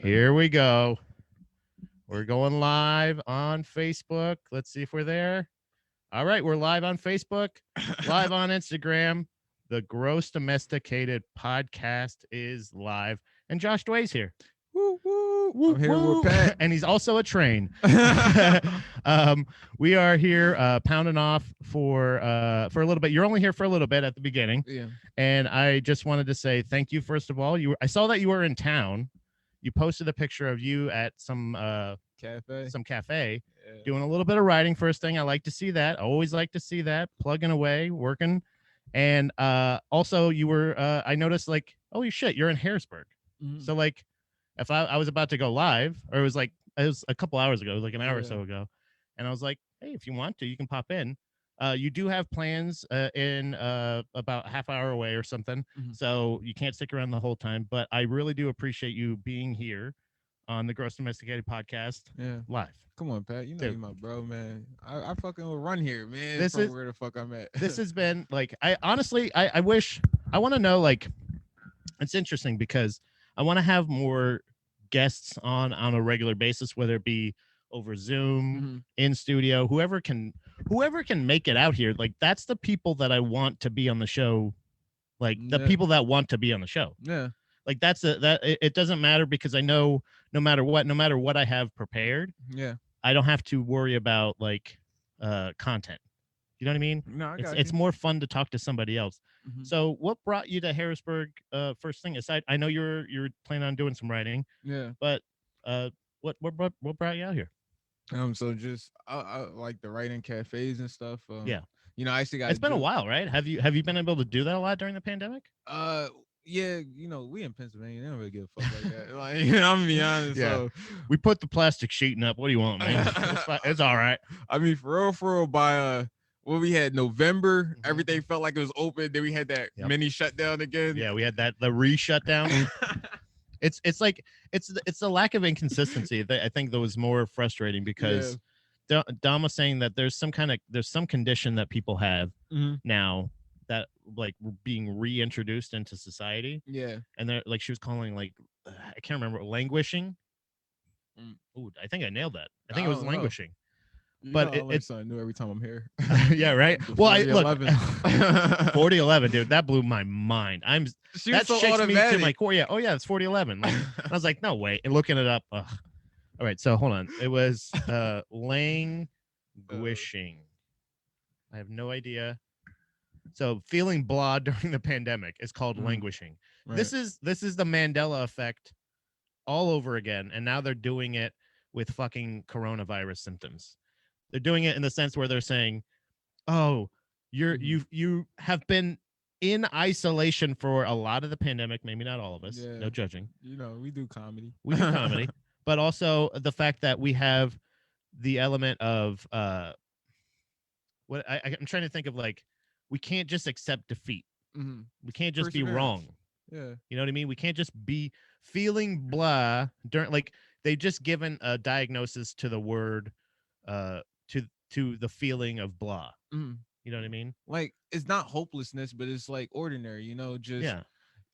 Here we go. We're going live on Facebook. Let's see if we're there. All right, we're live on Facebook, live on Instagram. The Gross Domesticated podcast is live. And Josh Dway's here. Woo, woo. Woo, I'm here woo. with Pat. And he's also a train. We are here pounding off for a little bit. You're only here for a little bit at the beginning. Yeah. And I just wanted to say thank you, first of all. I saw that you were in town. You posted a picture of you at some cafe Yeah. doing a little bit of writing. First thing, I like to see that. I always like to see that, plugging away, working. And also you were I noticed, like, holy shit, you're in Harrisburg. Mhm. So like if I was about to go live, or it was a couple hours ago, it was like an hour or so ago, and I was like, hey, if you want to, you can pop in. You do have plans in about half hour away or something, so you can't stick around the whole time. But I really do appreciate you being here on the Gross Domesticated podcast live. Come on, Pat. You know you my bro, man. I fucking will run here, man. This is where the fuck I'm at. This has been like, I honestly, I wish, I want to know, like, it's interesting because I want to have more guests on a regular basis, whether it be over Zoom, in studio, whoever can make it out here. Like, that's the people that I want to be on the show. Like the people that want to be on the show. Yeah. Like it doesn't matter, because I know no matter what I have prepared, I don't have to worry about like content. You know what I mean? No, it's more fun to talk to somebody else. So what brought you to Harrisburg first thing aside? I know you're planning on doing some writing. Yeah. But what brought you out here? So just I like the writing cafes and stuff. Yeah. You know, I actually got. It's been a while, right? Have you been able to do that a lot during the pandemic? Yeah, you know, we in Pennsylvania, they don't really give a fuck like that. Like, you know, I'm gonna be honest. Yeah. So we put the plastic sheeting up. What do you want, man? It's all right. I mean, for real, by well, we had November, everything felt like it was open. Then we had that mini shutdown again. Yeah, we had the re-shutdown. It's like it's the lack of inconsistency that I think that was more frustrating, because Dom was saying that there's some condition that people have now that like being reintroduced into society. Yeah. And they're like, she was calling, like, I can't remember, languishing. Ooh, I think I nailed that. I think it was languishing. But it's new every time I'm here. Yeah, right. Well, I look 4011, dude. That blew my mind. That so shakes me to my core. Yeah. Oh yeah, it's 4011. Like, I was like, no way. And looking it up. Ugh. All right. So hold on. It was languishing. I have no idea. So feeling blah during the pandemic is called languishing. Right. This is the Mandela effect all over again, and now they're doing it with fucking coronavirus symptoms. They're doing it in the sense where they're saying, "Oh, you have been in isolation for a lot of the pandemic, maybe not all of us. Yeah. No judging. You know, we do comedy. But also the fact that we have the element of what I'm trying to think of, like, we can't just accept defeat. We can't just be wrong. Yeah. You know what I mean? We can't just be feeling blah during, like, they just given a diagnosis to the word to the feeling of blah. You know what I mean? Like, it's not hopelessness, but it's like ordinary, you know, just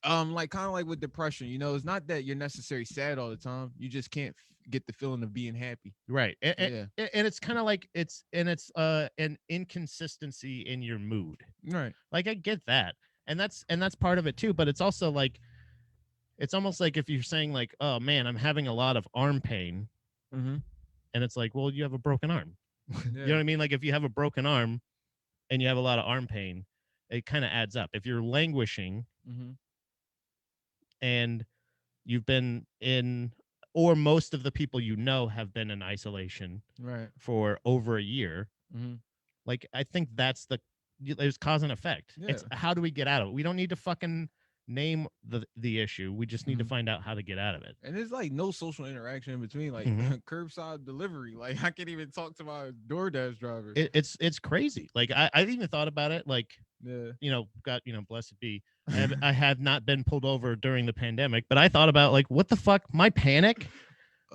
like kind of like with depression, you know, it's not that you're necessarily sad all the time. You just can't get the feeling of being happy. Right. And it's kind of like it's an inconsistency in your mood. Right. Like, I get that. And that's part of it too, but it's also like, it's almost like if you're saying, like, oh man, I'm having a lot of arm pain. And it's like, well, you have a broken arm. You know what I mean? Like, if you have a broken arm and you have a lot of arm pain, it kind of adds up. If you're languishing and you've been in, or most of the people you know have been in isolation for over a year, like, I think there's cause and effect. It's how do we get out of it? We don't need to fucking name the issue. We just need to find out how to get out of it. And there's like no social interaction in between, like curbside delivery. Like, I can't even talk to my DoorDash driver. It's crazy. Like, I've even thought about it, like, you know, blessed be, I have not been pulled over during the pandemic, but I thought about, like, what the fuck, my panic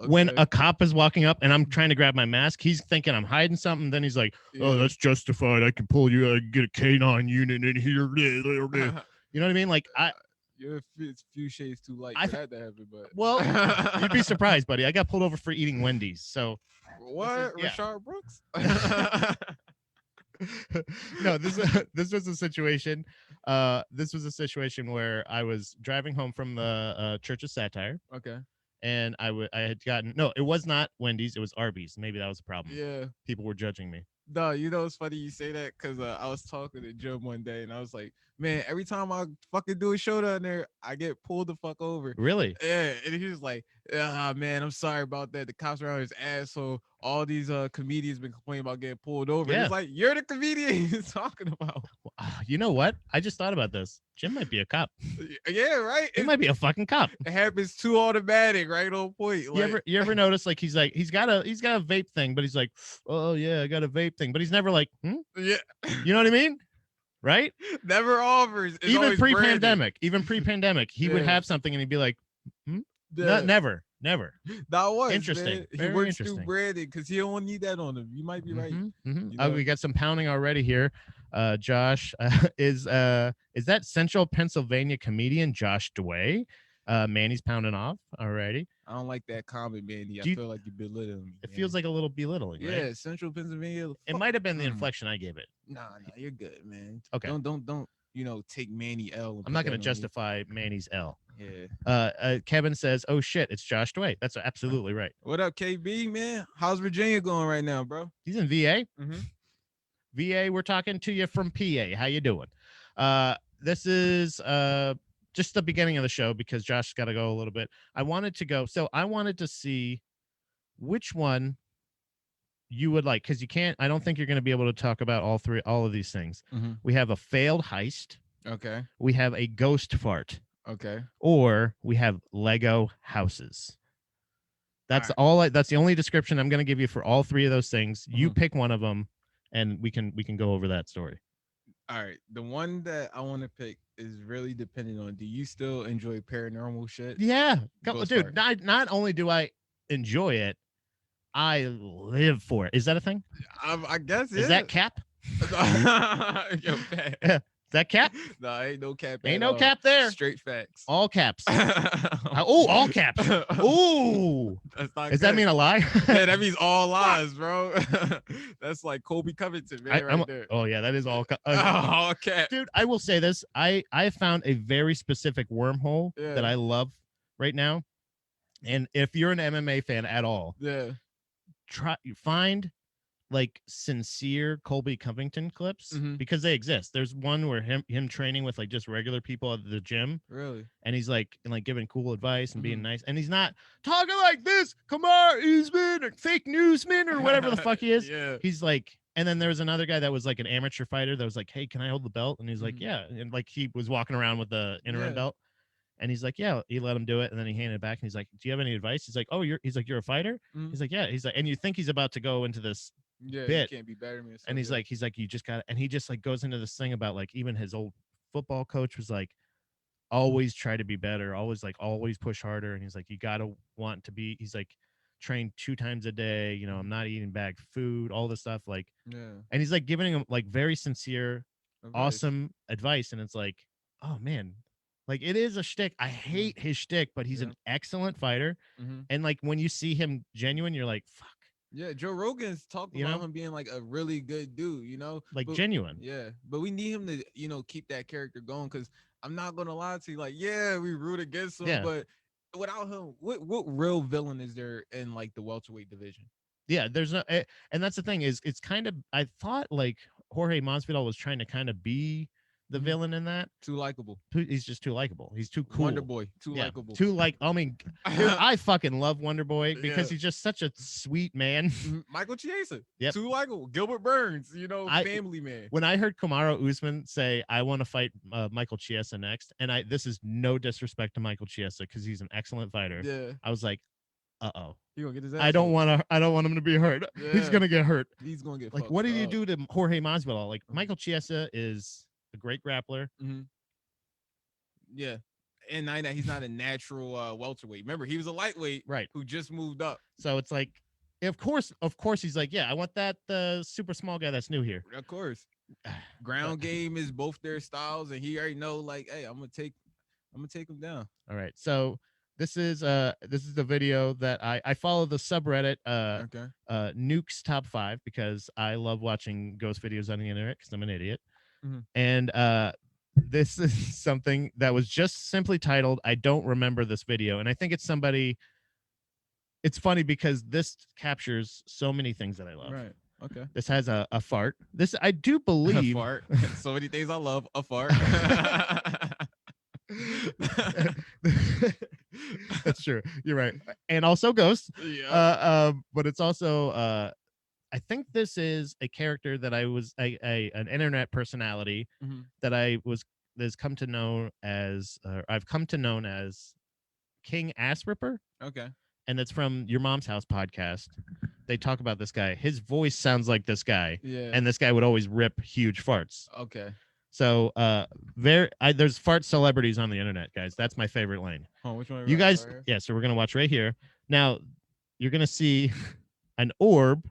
when a cop is walking up and I'm trying to grab my mask. He's thinking I'm hiding something. Then he's like, oh, that's justified. I can pull you. I can get a K9 unit in here. You know what I mean? Like, You're a few shades too light I for th- that to happen, well, you'd be but surprised, buddy. I got pulled over for eating Wendy's. So this is what? Rashard Brooks? no, this was a situation. This was a situation where I was driving home from the Church of Satire, Okay. and I had gotten no, it was not Wendy's, it was Arby's. Maybe that was a problem. Yeah. People were judging me. No, you know it's funny you say that because I was talking to Jim one day and I was like, man, every time I fucking do a show down there, I get pulled the fuck over. Really? Yeah, and he was like, ah, man, I'm sorry about that. The cops around his asshole. All these comedians been complaining about getting pulled over. And Yeah. it's like, you're the comedian he's talking about. You know what? I just thought about this. Jim might be a cop. Yeah, right. He might be a fucking cop. It happens too automatic, right on point. Like, You ever notice like he's got a vape thing, but he's like, oh yeah, I got a vape thing, but he's never like, yeah, you know what I mean? Right? never offers. It's Even always pre-pandemic, branded. he would have something and he'd be like, Yeah. never. That was Interesting. Man. He Very works interesting. through branding because he don't need that on him. You might be right. You know? We got some pounding already here. Josh is that Central Pennsylvania comedian Josh Dway? Manny's pounding off already. I don't like that comment, Manny. I feel like you belittling me. It feels like a little belittling. Yeah, right? Central Pennsylvania. It might have been the inflection I gave it. Nah, you're good, man. Okay. Don't take Manny L. I'm not going to justify Manny's L. Yeah. Kevin says, "Oh shit, it's Josh Dway." That's absolutely right. What up, KB, man? How's Virginia going right now, bro? He's in VA. Mm-hmm. VA, we're talking to you from PA. How you doing? This is just the beginning of the show because Josh's got to go a little bit. I wanted to see which one you would like, because I don't think you're going to be able to talk about all of these things. Mm-hmm. We have a failed heist. Okay. We have a ghost fart. Okay. Or we have Lego houses. That's all. That's the only description I'm going to give you for all three of those things. Mm-hmm. You pick one of them, and we can go over that story. All right. The one that I want to pick is really dependent on, do you still enjoy paranormal shit? Yeah. Dude, not only do I enjoy it, I live for it. Is that a thing? I guess. Is that cap? Yo, Is that cap? No, ain't no cap. Ain't no cap there. Straight facts. All caps. All caps. Ooh. Does that mean a lie? Yeah, that means all lies, bro. That's like Kobe Covington, man, right there. Oh yeah, that is all all cap. Dude, I will say this. I found a very specific wormhole that I love right now. And if you're an MMA fan at all, find like sincere Colby Covington clips because they exist. There's one where him training with like just regular people at the gym. Really? And he's like giving cool advice and being nice. And he's not talking like this. Kamar Usman or fake newsman or whatever the fuck he is. Yeah. He's like, and then there was another guy that was like an amateur fighter that was like, hey, can I hold the belt? And he's like, yeah. And like he was walking around with the interim belt. And he's like, yeah, he let him do it. And then he handed it back. And he's like, do you have any advice? He's like, oh, you're a fighter? He's like, yeah. He's like, and you think he's about to go into this bit. You can't be better than me. And he's like, you just got, and he just like goes into this thing about like even his old football coach was like, always try to be better, always push harder. And he's like, you gotta want to be. He's like, train 2 times a day. I'm not eating bagged food, all this stuff. Like, and he's like giving him like very sincere, awesome advice. And it's like, oh man, like it is a shtick. I hate his shtick, but he's an excellent fighter. And like when you see him genuine, you're like, fuck. Yeah, Joe Rogan's talked about him being like a really good dude, like genuine. Yeah, but we need him to, keep that character going because I'm not gonna lie to you, like, yeah, we root against him, but without him, what real villain is there in like the welterweight division? Yeah, there's no, and that's the thing is, it's kind of, I thought like Jorge Masvidal was trying to kind of be the villain in that. Too likable. He's just too likable. He's too cool. Wonder Boy. Too likable. I mean, dude, I fucking love Wonder Boy because he's just such a sweet man. Michael Chiesa. Yep. Too likable. Gilbert Burns, family man. When I heard Kamaru Usman say, I want to fight Michael Chiesa next, and this is no disrespect to Michael Chiesa because he's an excellent fighter. Yeah. I was like, uh-oh. He gonna get his ass I don't want him to be hurt. Yeah. He's gonna get hurt. He's gonna get like, what did you do to Jorge Masvidal? Like, Michael Chiesa is a great grappler. Yeah. And he's not a natural welterweight. Remember, he was a lightweight who just moved up. So it's like, of course he's like, yeah, I want that super small guy that's new here. Of course. Ground game is both their styles, and he already know, like, hey, I'm gonna take I'm gonna take him down. All right. So this is the video that I follow the subreddit Okay. Nuke's Top 5 because I love watching ghost videos on the internet because I'm an idiot. Mhm. And this is something that was just simply titled I don't remember this video. And I think it's somebody. It's funny because this captures so many things that I love. Right. Okay. This has a fart. This I do A believe. fart. So many things I love. A fart. That's true. You're right. And also ghosts. Yeah. But it's also I think this is a character that I was an internet personality Mhm. that I was has come to know as I've come to known as King Ass Ripper. Okay. And it's from Your Mom's House podcast. They talk about this guy. His voice sounds like this guy. Yeah. And this guy would always rip huge farts. Okay. So there's fart celebrities on the internet, guys. That's my favorite lane. Oh, which one? You guys, right yeah. So we're gonna watch right here. Now you're gonna see an orb,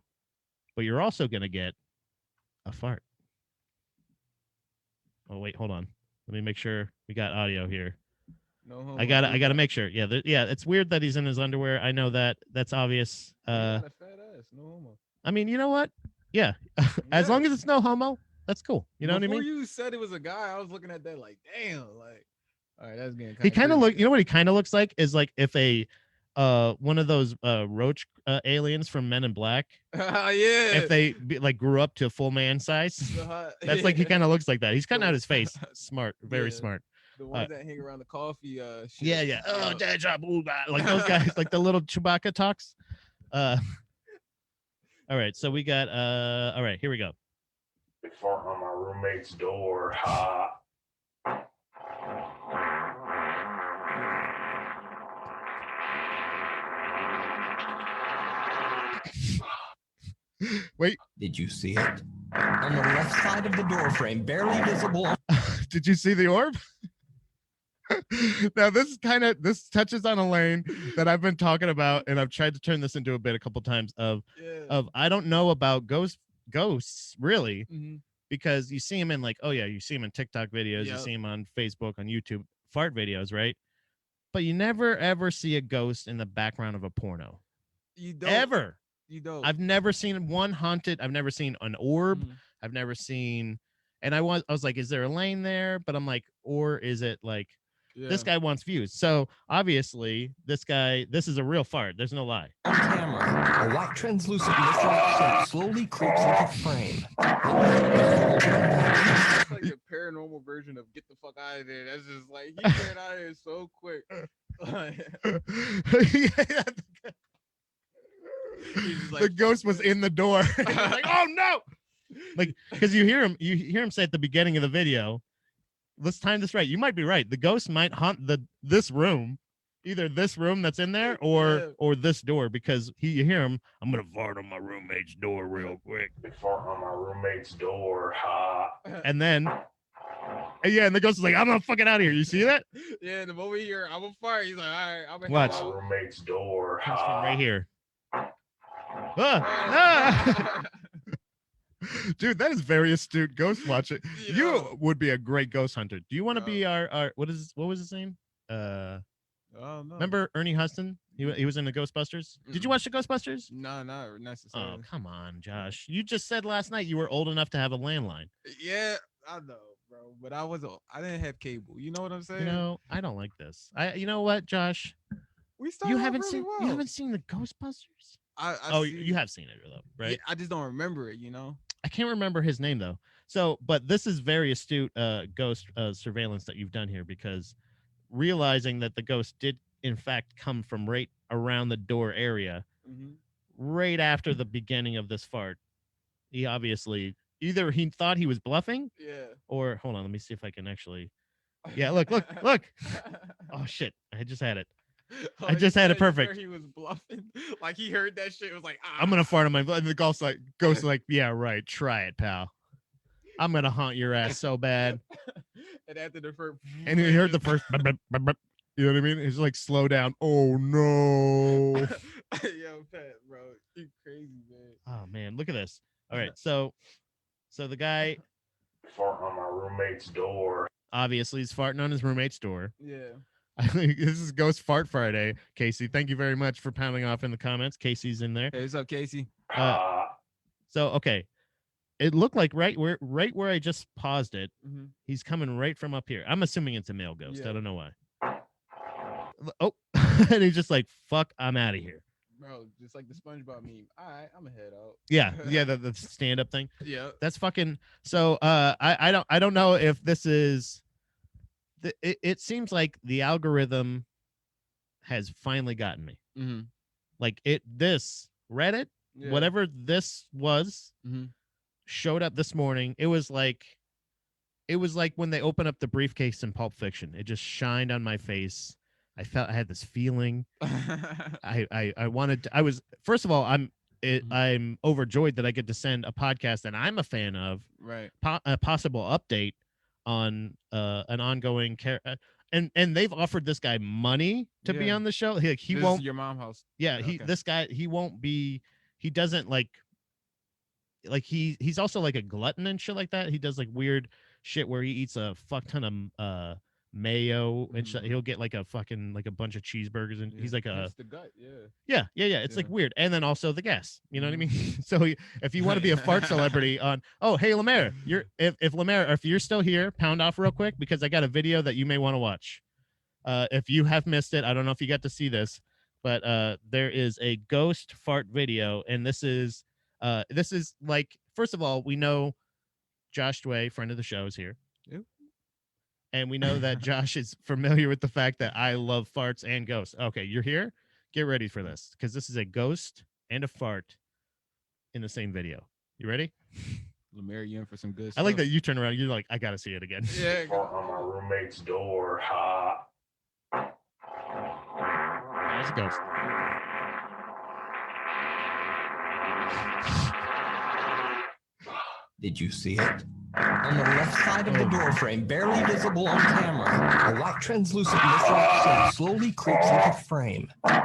but you're also gonna get a fart. Oh wait, hold on. Let me make sure we got audio here. No homo. I gotta make sure. Yeah, yeah. It's weird that he's in his underwear. I know that. That's obvious. He got a fat ass. No homo. I mean, you know what? Yeah. As long as it's no homo, that's cool. You know what I mean? Before you said it was a guy, I was looking at that like, damn, like, all right, that's getting He kind of creepy. look. You know what he kind of looks like is like if a one of those roach aliens from Men in Black. Yeah. If they like grew up to full man size, that's like he kind of looks like that. He's cutting out his face. Smart, very smart. The ones that hang around the coffee. Shit. Yeah, yeah. Oh, dad job, like those guys, like the little Chewbacca talks. All right, so we got all right, here we go. They fart on my roommate's door. Ha. Wait. Did you see it? On the left side of the door frame, barely visible. Did you see the orb? Now this touches on a lane that I've been talking about, and I've tried to turn this into a bit a couple times of I don't know about ghosts really, because you see him in like, oh yeah, you see him in TikTok videos, you see him on Facebook, on YouTube, fart videos, right? But you never ever see a ghost in the background of a porno. You don't ever. You don't. I've never seen one haunted. I've never seen an orb. I've never seen, and I was like, is there a lane there? But I'm like, or is it like this guy wants views? So obviously, this is a real fart. There's no lie. On camera, a white translucent mist-like shape slowly creeps into frame. It's like a paranormal version of get the fuck out of there. That's just like he got out of here so quick. Like, the ghost was in the door. Like, oh no! Like, because you hear him say at the beginning of the video, let's time this right. You might be right. The ghost might haunt this room, either this room that's in there or this door, because you hear him. I'm gonna fart on my roommate's door real quick. They fart on my roommate's door. Ha. And then. And the ghost is like, I'm gonna fucking out of here. You see that? Yeah, the moment you hear I'm a fart, he's like, all right, I'm gonna watch my roommate's door. Comes from Ha. right here. Dude, that is very astute ghost watching. You would be a great ghost hunter. Do you want to be our what was his name? Remember Ernie Hudson? He was in the Ghostbusters. Did you watch the Ghostbusters? No, not necessarily. Oh, come on, Josh. You just said last night you were old enough to have a landline. Yeah, I know, bro, but I didn't have cable. You know what I'm saying? You know, I don't like this. You know what, Josh? You haven't seen the Ghostbusters? You have seen it though, right? Yeah, I just don't remember it, you know. I can't remember his name though. So, but this is very astute ghost surveillance that you've done here, because realizing that the ghost did in fact come from right around the door area, right after the beginning of this fart. He obviously either he thought he was bluffing, or hold on, let me see if I can actually. Yeah, look. Oh shit, I just had it. I just had it perfect. He was bluffing, like he heard that shit. It was like, I'm gonna fart on my. And the ghost like, yeah, right. Try it, pal. I'm gonna haunt your ass so bad. And after the first, and he heard the first. You know what I mean? It's like, slow down. Oh no. Yo, Pat, bro, you crazy, man. Oh man, look at this. All right, so the guy. Fart on my roommate's door. Obviously, he's farting on his roommate's door. Yeah. This is Ghost Fart Friday, Casey. Thank you very much for pounding off in the comments. Casey's in there. Hey, what's up, Casey? So okay, it looked like right where I just paused it. Mm-hmm. He's coming right from up here. I'm assuming it's a male ghost. Yeah. I don't know why. Oh, and he's just like, "Fuck, I'm out of here." Bro, just like the SpongeBob meme. All right, I'm gonna head out. Yeah, the stand up thing. Yeah. That's fucking. So I don't know if this is. It seems like the algorithm has finally gotten me. Mm-hmm. Like this Reddit, whatever this was, showed up this morning. It was like when they open up the briefcase in Pulp Fiction. It just shined on my face. I had this feeling. I wanted to, I was, first of all, I'm overjoyed that I get to send a podcast that I'm a fan of, right? A possible update on an ongoing and they've offered this guy money to be on the show. He won't. Is your mom house. Yeah, this guy, he won't be. He doesn't like he's also like a glutton and shit like that. He does like weird shit where he eats a fuck ton of mayo and shit. He'll get like a fucking like a bunch of cheeseburgers and he's like That's the gut. Yeah. It's like weird. And then also the gas. You know what I mean? So if you want to be a fart celebrity on, oh hey Lemaire, if Lemaire, if you're still here, pound off real quick because I got a video that you may want to watch. If you have missed it, I don't know if you got to see this, but there is a ghost fart video, and this is like, first of all, we know Josh Dway, friend of the show, is here. Yep. And we know that Josh is familiar with the fact that I love farts and ghosts. Okay, you're here. Get ready for this because this is a ghost and a fart in the same video. You ready? Lemaire, you in for some good I like stuff. that you turn around. You're like, I gotta see it again. Yeah. Fart on my roommate's door. There's a ghost. Did you see it? On the left side of the door frame, barely visible on camera, a white translucent missile shape slowly creeps into frame. I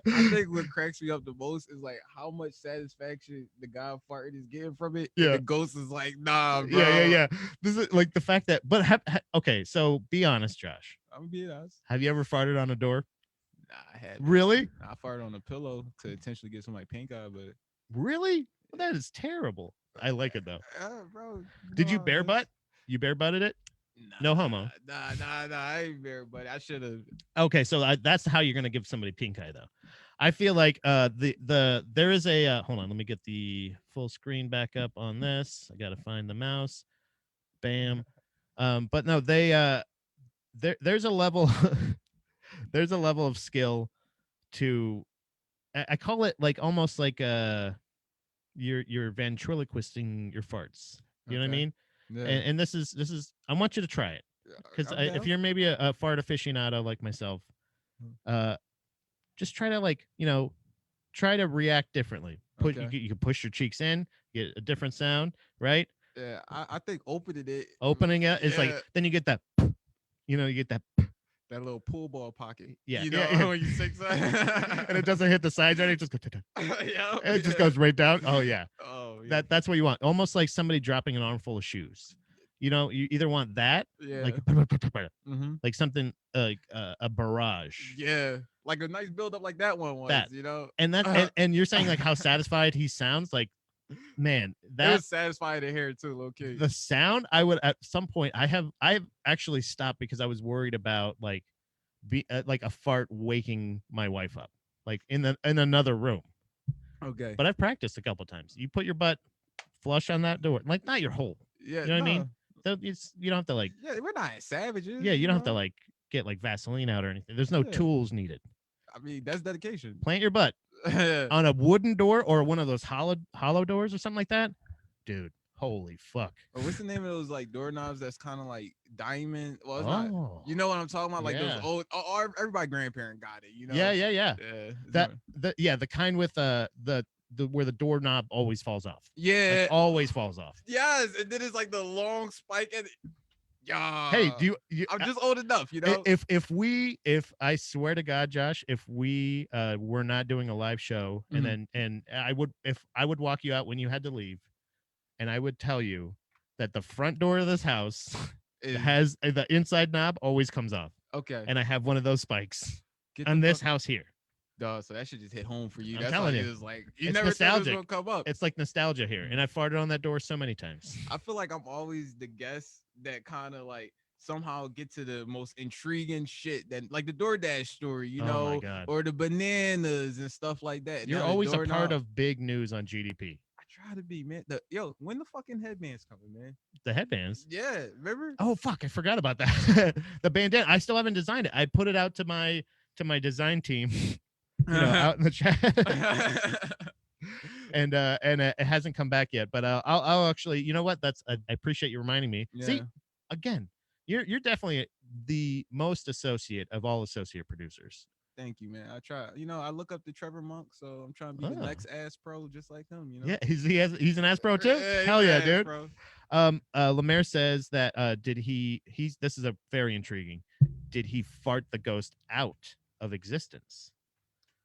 think what cracks me up the most is like how much satisfaction the guy farted is getting from it. Yeah. And the ghost is like, nah, bro. Yeah. This is like the fact that, but okay, so be honest, Josh. I'm being honest. Have you ever farted on a door? Nah, I had. Really? I farted on a pillow to intentionally get some like pink eye, but really? Well, that is terrible. I like it though. Bro. Did you bare butt? You bare butted it? No homo. Nah. I ain't bare butt. I should have. Okay, so that's how you're gonna give somebody pink eye though. I feel like there is a hold on, let me get the full screen back up on this. I gotta find the mouse. Bam. But no, they there's a level there's a level of skill to I call it like almost like you're ventriloquisting your farts. You know what I mean? Yeah. And this is I want you to try it because if you're maybe a fart aficionado like myself, just try to like try to react differently. You can push your cheeks in, get a different sound, right? Yeah, I think opening it is like then you get that, you get that little pool ball pocket. Yeah, when you six and it doesn't hit the sides, right? It just goes, it just goes right down. Oh yeah. That's what you want. Almost like somebody dropping an armful of shoes. You either want that, like something like a barrage. Yeah, like a nice build up like that one was. And that and you're saying like how satisfied he sounds. Like, man, that was satisfying to hear too, low key. The sound, I would at some point I've actually stopped because I was worried about like like a fart waking my wife up, like in another room. Okay, but I've practiced a couple times. You put your butt flush on that door, like not your hole. Yeah, you know what I mean. You don't have to like. Yeah, we're not savages. Yeah, you don't have to like get like Vaseline out or anything. There's no tools needed. I mean, that's dedication. Plant your butt on a wooden door or one of those hollow doors or something like that, dude. Holy fuck! Or what's the name of those like doorknobs that's kind of like diamond? Well, it's not. You know what I'm talking about? Like those old. Everybody grandparent got it. Yeah. The kind with the where the doorknob always falls off. Yeah, like, always falls off. Yes, and then it's like the long spike and. Yeah. Hey, do you? I'm just old enough, If I swear to God, Josh, if we were not doing a live show, and I would walk you out when you had to leave, and I would tell you that the front door of this house Is- has the inside knob always comes off, okay. and I have one of those spikes Get on the this fuck- house here. Dog, so that should just hit home for you. I'm That's telling like you. it's like you It's never thought it was nostalgic. gonna come up. It's like nostalgia here, and I farted on that door so many times. I feel like I'm always the guest that kind of like somehow get to the most intriguing shit that like the DoorDash story, you Oh my know, God. or the bananas and stuff like that. You're Now the always a part doorknob- of big news on GDP. I try to be, man. When the fucking headbands coming, man? The headbands. Yeah, remember? Oh fuck, I forgot about that. The bandana. I still haven't designed it. I put it out to my design team, out in the chat. and it hasn't come back yet, but I'll actually, you know what? I appreciate you reminding me. Yeah. See, again, you're definitely the most associate of all associate producers. Thank you, man. I try. I look up to Trevor Monk, so I'm trying to be the Oh. next ass pro just like him. Yeah, he's an ass pro too. Yeah, Hell he's yeah, an ass dude. pro. Lemaire says that this is a very intriguing. Did he fart the ghost out of existence?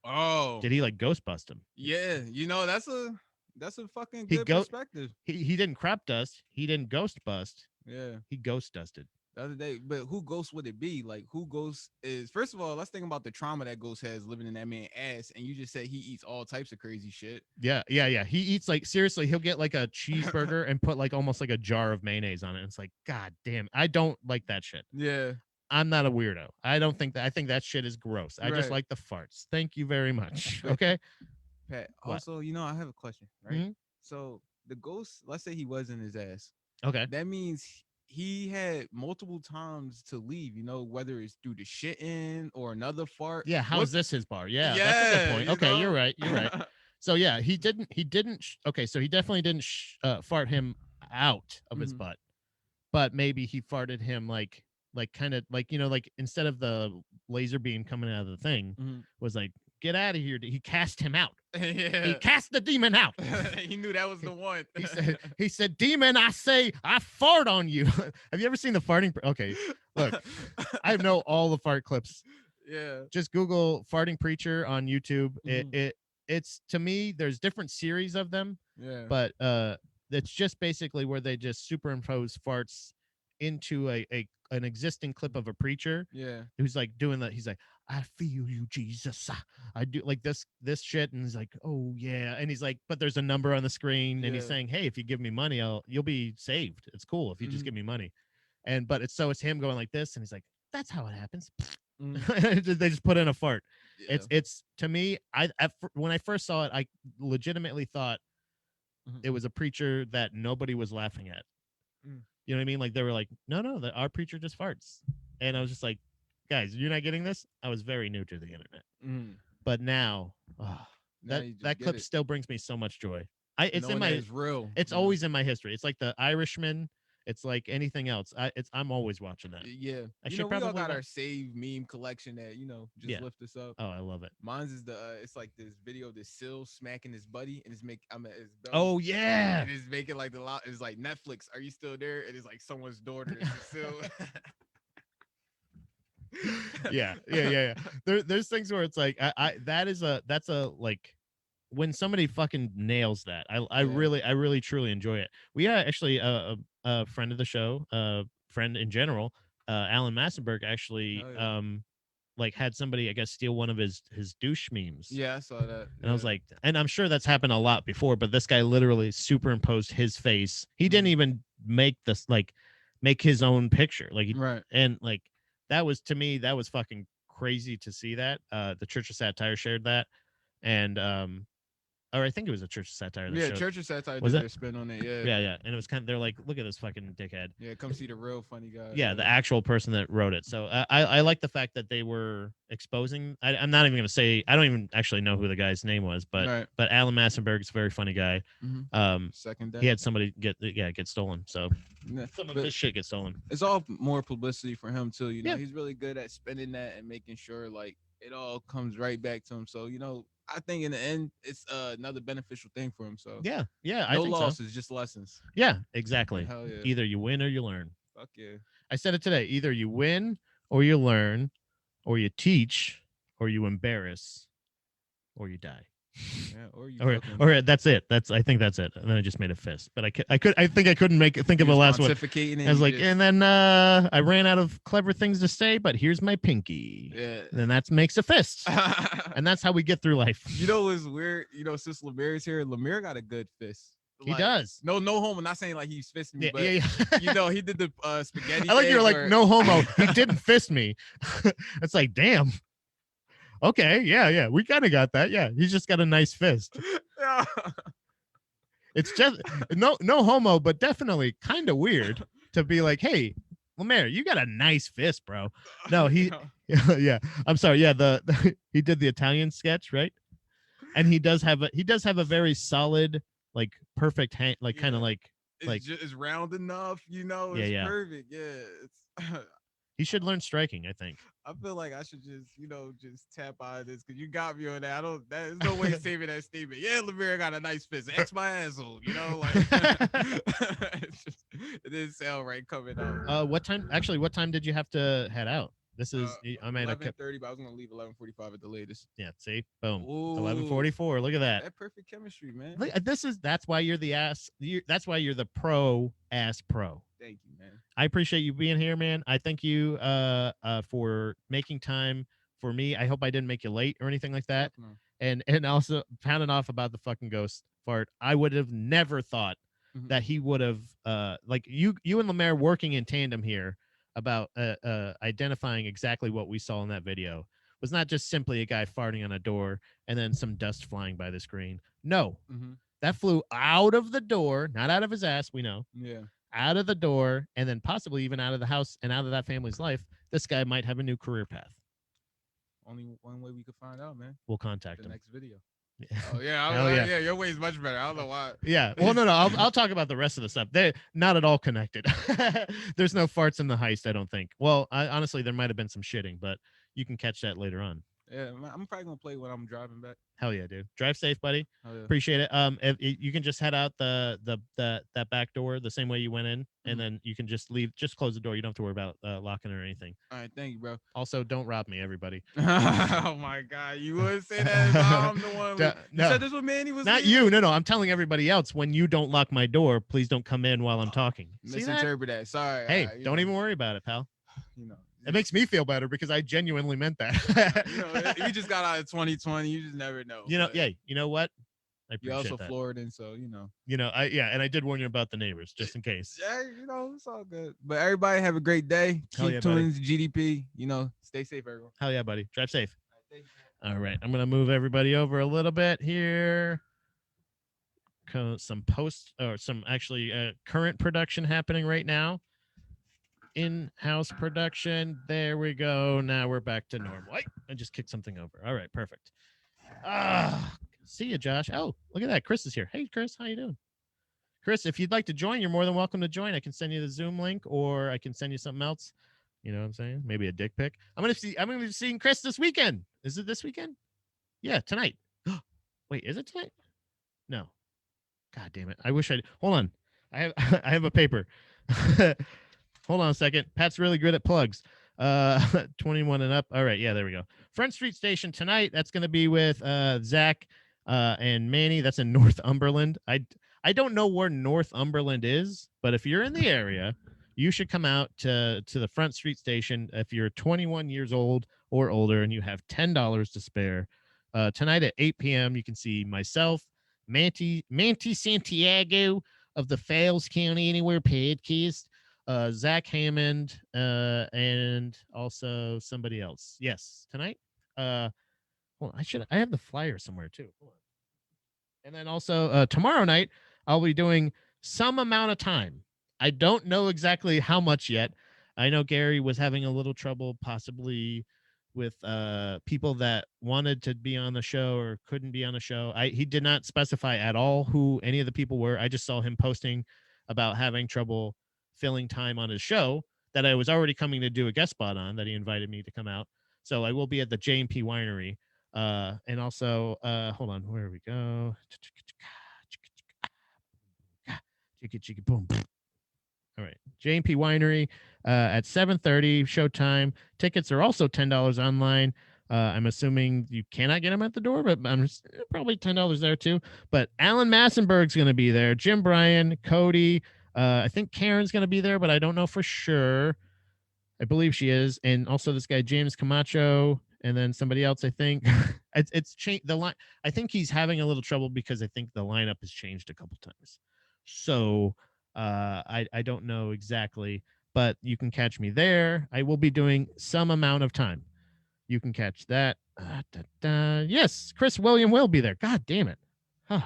Oh, Did he like ghost bust him? yeah. That's a fucking He good go- perspective. He didn't crap dust. He didn't ghost bust. Yeah. He ghost dusted. The other day, but who ghost would it be? Like, who ghost is? First of all, let's think about the trauma that ghost has living in that man's ass. And you just said he eats all types of crazy shit. Yeah. He eats like seriously. He'll get like a cheeseburger and put like almost like a jar of mayonnaise on it. It's like, God damn, I don't like that shit. Yeah. I'm not a weirdo. I don't think that. I think that shit is gross. I just Right. like the farts. Thank you very much. Okay. Pat. What? Also, I have a question, right? Mhm. So the ghost, let's say he was in his ass. Okay. That means he had multiple times to leave, whether it's through the shitting or another fart. Yeah. How What- is this his bar? Yeah. That's a good point. you Okay. know? You're right. You're right. So yeah, he didn't. Okay. So he definitely didn't fart him out of his Mhm. butt, but maybe he farted him like kind of like like instead of the laser beam coming out of the thing Mhm. was like get out of here. He cast him out. He Yeah. cast the demon out. He knew that was the one. He said, demon, I say, I fart on you. Have you ever seen the farting? Okay, look, I know all the fart clips. Yeah. Just Google farting preacher on YouTube. Mhm. It's to me, there's different series of them, Yeah. but it's just basically where they just superimpose farts into an existing clip of a preacher Yeah. who's like doing that. He's like, I feel you, Jesus. I do like this shit, and he's like, oh yeah, and he's like, but there's a number on the screen, and he's Yeah. saying, hey, if you give me money, you'll be saved. It's cool if you just Mhm. give me money, but it's him going like this, and he's like, that's how it happens. Mhm. They just put in a fart. Yeah. It's to me, when I first saw it, I legitimately thought Mhm. it was a preacher that nobody was laughing at. Mm. You know what I mean? Like they were like, no, our preacher just farts, and I was just like, guys, you're not getting this. I was very new to the internet, Mhm. but now, Now that you just that get clip it. still brings me so much joy. It's Knowing in that my it's real. it's always in my history. It's like the Irishman. It's like anything else. I'm always watching that. Yeah. I should We all probably got wa- our save meme collection that, just Yeah. lift us up. Oh, I love it. Mine's is it's like this video of this Sill smacking his buddy and his belly. Oh yeah. And it's making like it's like Netflix, are you still there? It is like someone's daughter. It's Sill. Yeah. There's things where it's like that's a like when somebody fucking nails that. I really truly enjoy it. We actually a friend of the show, friend in general, Alan Massenberg actually Oh, yeah. like had somebody I guess steal one of his douche memes. Yeah, I saw that. And I was like, and I'm sure that's happened a lot before, but this guy literally superimposed his face. He didn't even make this make his own picture. Like right. and like that was to me, that was fucking crazy to see that. The Church of Satire shared that. And or I think it was a Church of Satire. That Yeah, showed. Church of Satire Was did it? their spin on it. Yeah. Yeah. And it was they're like, look at this fucking dickhead. Yeah, come see the real funny guy. Yeah, the actual person that wrote it. So I like the fact that they were exposing. I'm not even gonna say. I don't even actually know who the guy's name was, but Right. Alan Massenberg is a very funny guy. Mhm. Second day. He had somebody get stolen. So Yeah, some of but his shit gets stolen. it's all more publicity for him too. Yeah. He's really good at spending that and making sure like it all comes right back to him. So I think in the end it's another beneficial thing for him. So Yeah, I no think so. losses, just lessons. Yeah, exactly. Hell yeah. Either you win or you learn. Fuck yeah. I said it today. Either you win or you learn, or you teach, or you embarrass, or you die. Yeah, or you or that's it. I think that's it. And then I just made a fist. But I think I couldn't think of a last one. I was like, and then I ran out of clever things to say, but here's my pinky. Yeah. And then that makes a fist. And that's how we get through life. You know what's weird? You know, since Lemaire's here, Lemaire got a good fist. He does. No homo. I'm not saying like he's fisting me, but you know, he did the spaghetti. I like you're like, no homo. He didn't fist me. It's like, damn. Okay, yeah, we kind of got that. Yeah, he's just got a nice fist. It's just no homo, but definitely kind of weird to be like, hey, Lemaire, you got a nice fist, bro. No, yeah. I'm sorry. Yeah, he did the Italian sketch, right? And he does have a very solid, like perfect hand, like kind of like it's round enough, you know. It's perfect. Yeah, it's. He should learn striking, I think. I feel like I should just tap out of this because you got me on that. There's no way saving that statement. Yeah, Lemaire got a nice fist. X my asshole, you know, like it didn't sound right coming out. What time did you have to head out? This is I'm at 11:30, but I was gonna leave 11:45 at the latest. Yeah, see, boom, 11:44. Look at that. That perfect chemistry, man. Look, that's why you're the ass. That's why you're the pro ass pro. Thank you, man. I appreciate you being here, man. I thank you for making time for me. I hope I didn't make you late or anything like that. No. And also pounding off about the fucking ghost fart. I would have never thought that he would have like you and Lemaire working in tandem here about identifying exactly what we saw in that video was not just simply a guy farting on a door and then some dust flying by the screen. No, that flew out of the door, not out of his ass. We know. Yeah. Out of the door, and then possibly even out of the house and out of that family's life. This guy might have a new career path. Only one way we could find out, man. We'll contact the him. Next video. Yeah. Oh yeah, yeah. Your way is much better. I don't know why. Yeah. Well, no. I'll talk about the rest of the stuff. They're not at all connected. There's no farts in the heist, I don't think. Well, honestly, there might have been some shitting, but you can catch that later on. Yeah, I'm probably gonna play when I'm driving back. Hell yeah, dude. Drive safe, buddy. Oh, yeah. Appreciate it. If you can just head out that back door the same way you went in, and then you can just leave. Just close the door. You don't have to worry about locking it or anything. All right, thank you, bro. Also, don't rob me, everybody. Oh my God, you would say that if I'm the one. No. You said this what Manny was. Not you. No. I'm telling everybody else. When you don't lock my door, please don't come in while I'm talking. Misinterpret that? Sorry. Hey, don't even worry about it, pal. You know. It makes me feel better because I genuinely meant that. You know, you just got out of 2020. You just never know. You know, yeah. You know what? I appreciate You're also that. Floridan, so you know. And I did warn you about the neighbors just in case. Yeah, you know, it's all good. But everybody have a great day. Keep tuning to GDP. You know, stay safe, everyone. Hell yeah, buddy. Drive safe. All right, I'm gonna move everybody over a little bit here. Some current production happening right now. In-house production. There we go. Now we're back to normal. I just kicked something over. All right, perfect. See you, Josh. Oh, look at that. Chris is here. Hey, Chris, how you doing? Chris, if you'd like to join, you're more than welcome to join. I can send you the Zoom link, or I can send you something else. You know what I'm saying? Maybe a dick pic. I'm gonna be seeing Chris this weekend. Is it this weekend? Yeah, tonight. Wait, is it tonight? No. God damn it. I wish hold on. I have a paper. Hold on a second. Pat's really good at plugs. 21 and up. All right. Yeah, there we go. Front Street Station tonight. That's going to be with Zach and Manny. That's in Northumberland. I don't know where Northumberland is, but if you're in the area, you should come out to the Front Street Station if you're 21 years old or older and you have $10 to spare. Tonight at 8 p.m., you can see myself, Manti Santiago of the Fales County Anywhere podcast, Zach Hammond, and also somebody else. Yes, tonight. Well, I have the flyer somewhere too. And then also tomorrow night, I'll be doing some amount of time. I don't know exactly how much yet. I know Gary was having a little trouble possibly with people that wanted to be on the show or couldn't be on the show. He did not specify at all who any of the people were. I just saw him posting about having trouble filling time on his show that I was already coming to do a guest spot on, that he invited me to come out. So I will be at the J&P Winery. And also, hold on, where we go? Boom. All right, J&P Winery at 7:30 showtime. Tickets are also $10 online. I'm assuming you cannot get them at the door, but I'm probably $10 there too. But Alan Massenberg's going to be there. Jim Bryan, Cody. I think Karen's going to be there, but I don't know for sure. I believe she is, and also this guy James Camacho, and then somebody else. I think it's changed the line. I think he's having a little trouble because I think the lineup has changed a couple times. So I don't know exactly, but you can catch me there. I will be doing some amount of time. You can catch that. Yes, Chris William will be there. God damn it. Huh.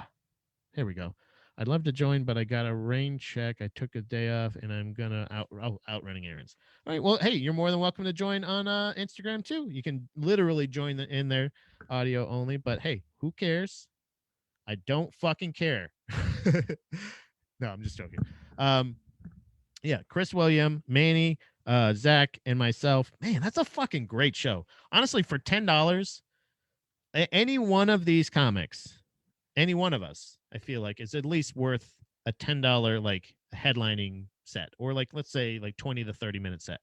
Here we go. I'd love to join, but I got a rain check. I took a day off, and I'm gonna out running errands. All right. Well, hey, you're more than welcome to join on Instagram too. You can literally join in there, audio only. But hey, who cares? I don't fucking care. No, I'm just joking. Yeah, Chris William, Manny, Zach, and myself. Man, that's a fucking great show. Honestly, for $10, any one of these comics, any one of us, I feel like is at least worth a $10 like headlining set, or like let's say like 20 to 30-minute set.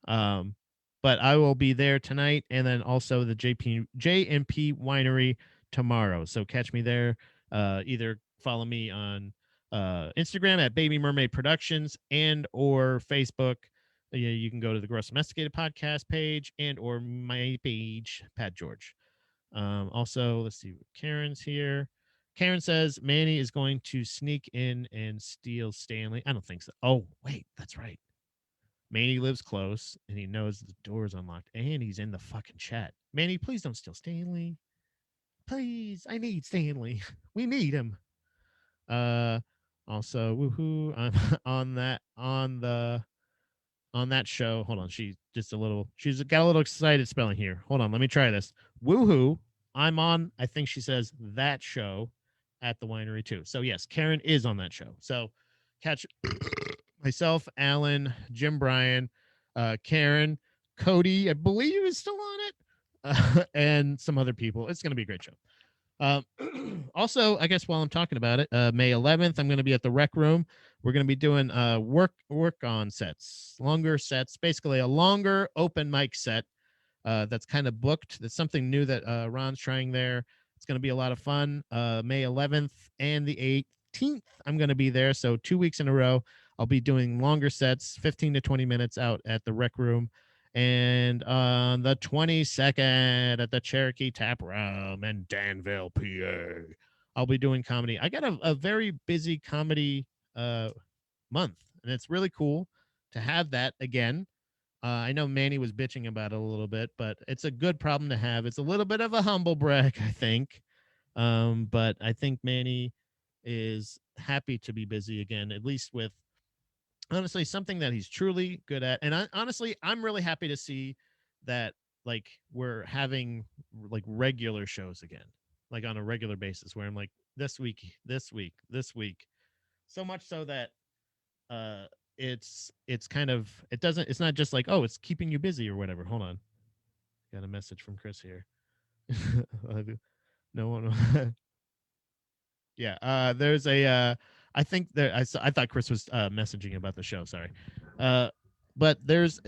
But I will be there tonight, and then also the JMP Winery tomorrow. So catch me there. Either follow me on Instagram at Baby Mermaid Productions and or Facebook. You can go to the Gross Domesticated podcast page and or my page, Pat George. Also, let's see. Karen's here. Karen says Manny is going to sneak in and steal Stanley. I don't think so. Oh, wait, that's right. Manny lives close and he knows the door is unlocked and he's in the fucking chat. Manny, please don't steal Stanley. Please, I need Stanley. We need him. Also, woohoo! On that show. Hold on, she's got a little excited spelling here. Hold on, let me try this. Woohoo! I'm on. I think she says that show at the winery too. So yes, Karen is on that show. So catch myself, Alan, Jim Bryan, Karen, Cody, I believe is still on it, and some other people. It's going to be a great show. Also, I guess while I'm talking about it, May 11th, I'm going to be at the Rec Room. We're going to be doing work on sets, longer sets, basically a longer open mic set that's kind of booked. That's something new that Ron's trying there. It's going to be a lot of fun. May 11th and the 18th, I'm going to be there. So 2 weeks in a row, I'll be doing longer sets, 15 to 20 minutes out at the Rec Room. And on the 22nd at the Cherokee Tap Room in Danville, PA, I'll be doing comedy. I got a very busy comedy month, and it's really cool to have that again. I know Manny was bitching about it a little bit, but it's a good problem to have. It's a little bit of a humble brag, I think. But I think Manny is happy to be busy again, at least with honestly something that he's truly good at. And honestly, I'm really happy to see that like we're having like regular shows again, like on a regular basis, where I'm like this week. So much so that it's kind of it's not just like, oh, it's keeping you busy or whatever. Hold on, got a message from Chris here. No one. Yeah, there's a I think there I thought Chris was messaging about the show, sorry. But there's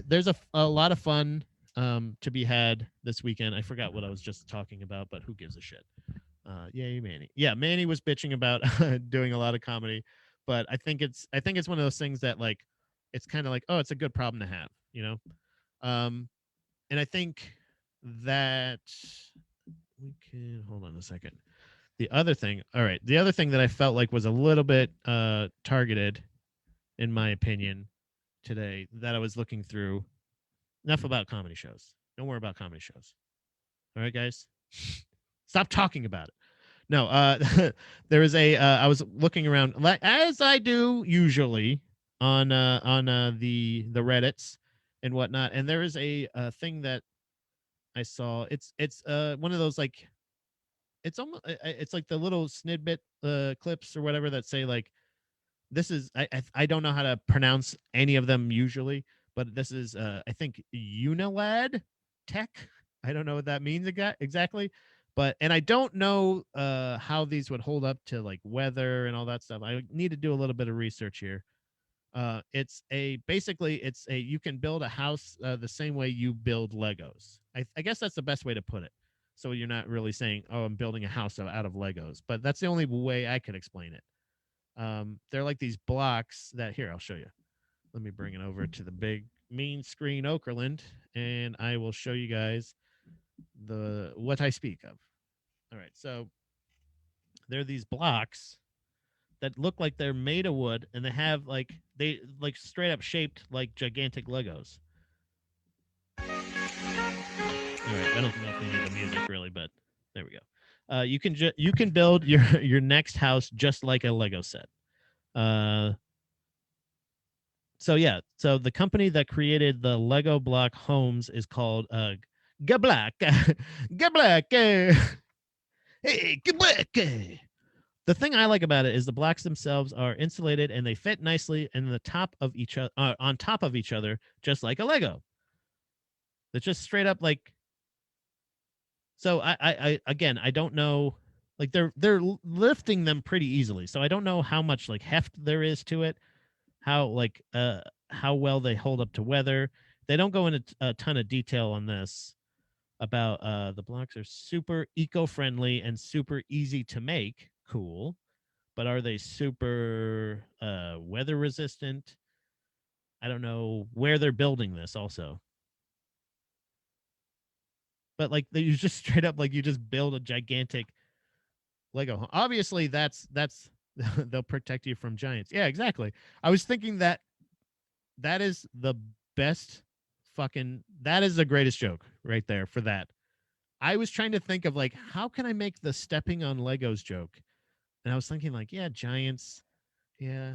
a lot of fun to be had this weekend. I forgot what I was just talking about, but who gives a shit. Yay, Manny. Yeah, Manny was bitching about doing a lot of comedy, but I think it's one of those things that like it's kind of like, oh, it's a good problem to have, you know. And I think that we can hold on a second. The other thing that I felt like was a little bit targeted, in my opinion, today that I was looking through. Enough about comedy shows. No more about comedy shows. All right, guys. Stop talking about it. No, there was I was looking around as I do usually on the Reddits and whatnot, and there is a thing that I saw. It's one of those like it's almost it's like the little snidbit clips or whatever that say like this is I don't know how to pronounce any of them usually, but this is I think Unilad Tech. I don't know what that means exactly, but and I don't know how these would hold up to like weather and all that stuff. I need to do a little bit of research here. It's basically you can build a house the same way you build Legos. I guess that's the best way to put it. So you're not really saying, oh, I'm building a house out of Legos, but that's the only way I could explain it. They're like these blocks that, here, I'll show you. Let me bring it over to the big mean screen Okerlund, and I will show you guys what I speak of. All right, so they're these blocks that look like they're made of wood, and they straight up shaped like gigantic Legos. All right, I don't know if we need the music really, but there we go. You can build your next house just like a Lego set. So the company that created the Lego block homes is called Gablak. Gablak. Hey, Gablak. The thing I like about it is the blocks themselves are insulated and they fit nicely in the top of each other, on top of each other, just like a Lego. It's just straight up like. So I again, I don't know, like they're lifting them pretty easily. So I don't know how much like heft there is to it, how well they hold up to weather. They don't go into a ton of detail on this about the blocks are super eco-friendly and super easy to make. Cool. But are they super weather resistant? I don't know where they're building this also. But like you just straight up like you just build a gigantic Lego home. Obviously that's they'll protect you from giants. Yeah, exactly. I was thinking that is the best that is the greatest joke right there for that. I was trying to think of like, how can I make the stepping on Legos joke? And I was thinking like, yeah, giants. Yeah.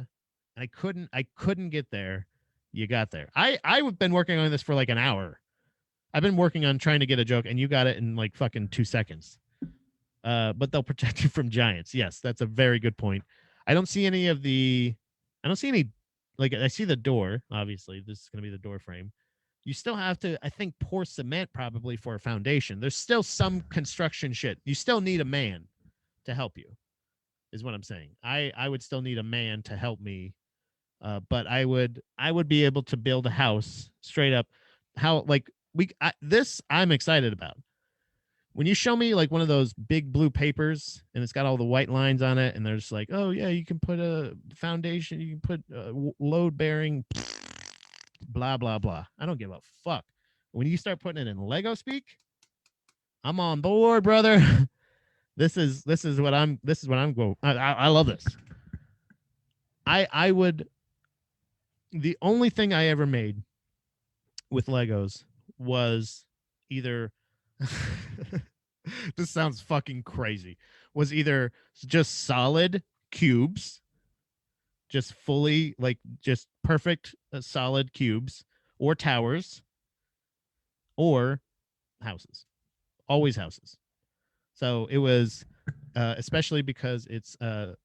I couldn't get there. You got there. I've been working on this for like an hour. I've been working on trying to get a joke, and you got it in like fucking 2 seconds. But they'll protect you from giants. Yes, that's a very good point. I don't see any, like, I see the door. Obviously, this is going to be the door frame. You still have to, I think, pour cement probably for a foundation. There's still some construction shit. You still need a man to help you, is what I'm saying. I would still need a man to help me. But I would be able to build a house straight up. How like I'm excited about. When you show me like one of those big blue papers and it's got all the white lines on it, and there's like, oh yeah, you can put a foundation, you can put load bearing, blah blah blah. I don't give a fuck. When you start putting it in Lego speak, I'm on board, brother. This is what I'm going. I love this. I would. The only thing I ever made with Legos was either this sounds fucking crazy, was either just solid cubes, just fully like just perfect solid cubes, or towers, or houses. Always houses. So it was especially because it's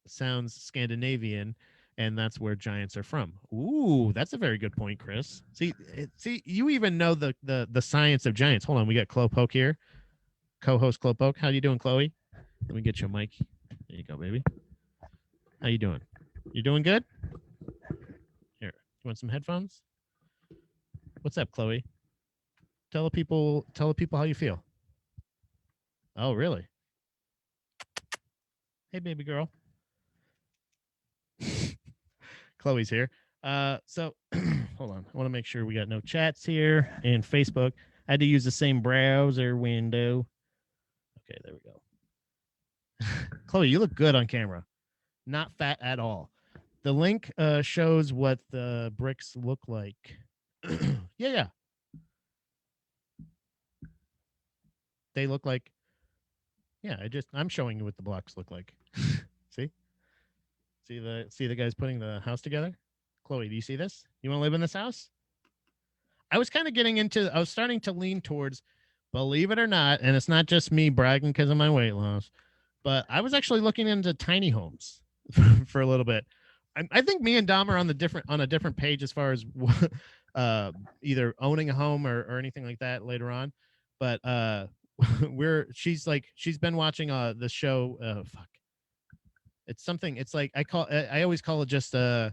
sounds Scandinavian, and that's where giants are from. Ooh, that's a very good point, Chris. See, you even know the science of giants. Hold on, we got Clopoke here, co-host Clopoke. How you doing, Chloe? Let me get your mic. There you go, baby. How you doing? You doing good? Here, you want some headphones? What's up, Chloe? Tell the people how you feel. Oh, really? Hey, baby girl. Chloe's here. So hold on. I want to make sure we got no chats here and Facebook. I had to use the same browser window. Okay, there we go. Chloe, you look good on camera. Not fat at all. The link shows what the bricks look like. Yeah. They look like. Yeah, I'm showing you what the blocks look like. See? See the guys putting the house together? Chloe, do you see this? You want to live in this house? I was starting to lean towards, believe it or not, and it's not just me bragging because of my weight loss, but I was actually looking into tiny homes for a little bit. I think me and Dom are on a different page as far as either owning a home or anything like that later on. But she's been watching the show. Fuck. It's something. It's like I always call it just a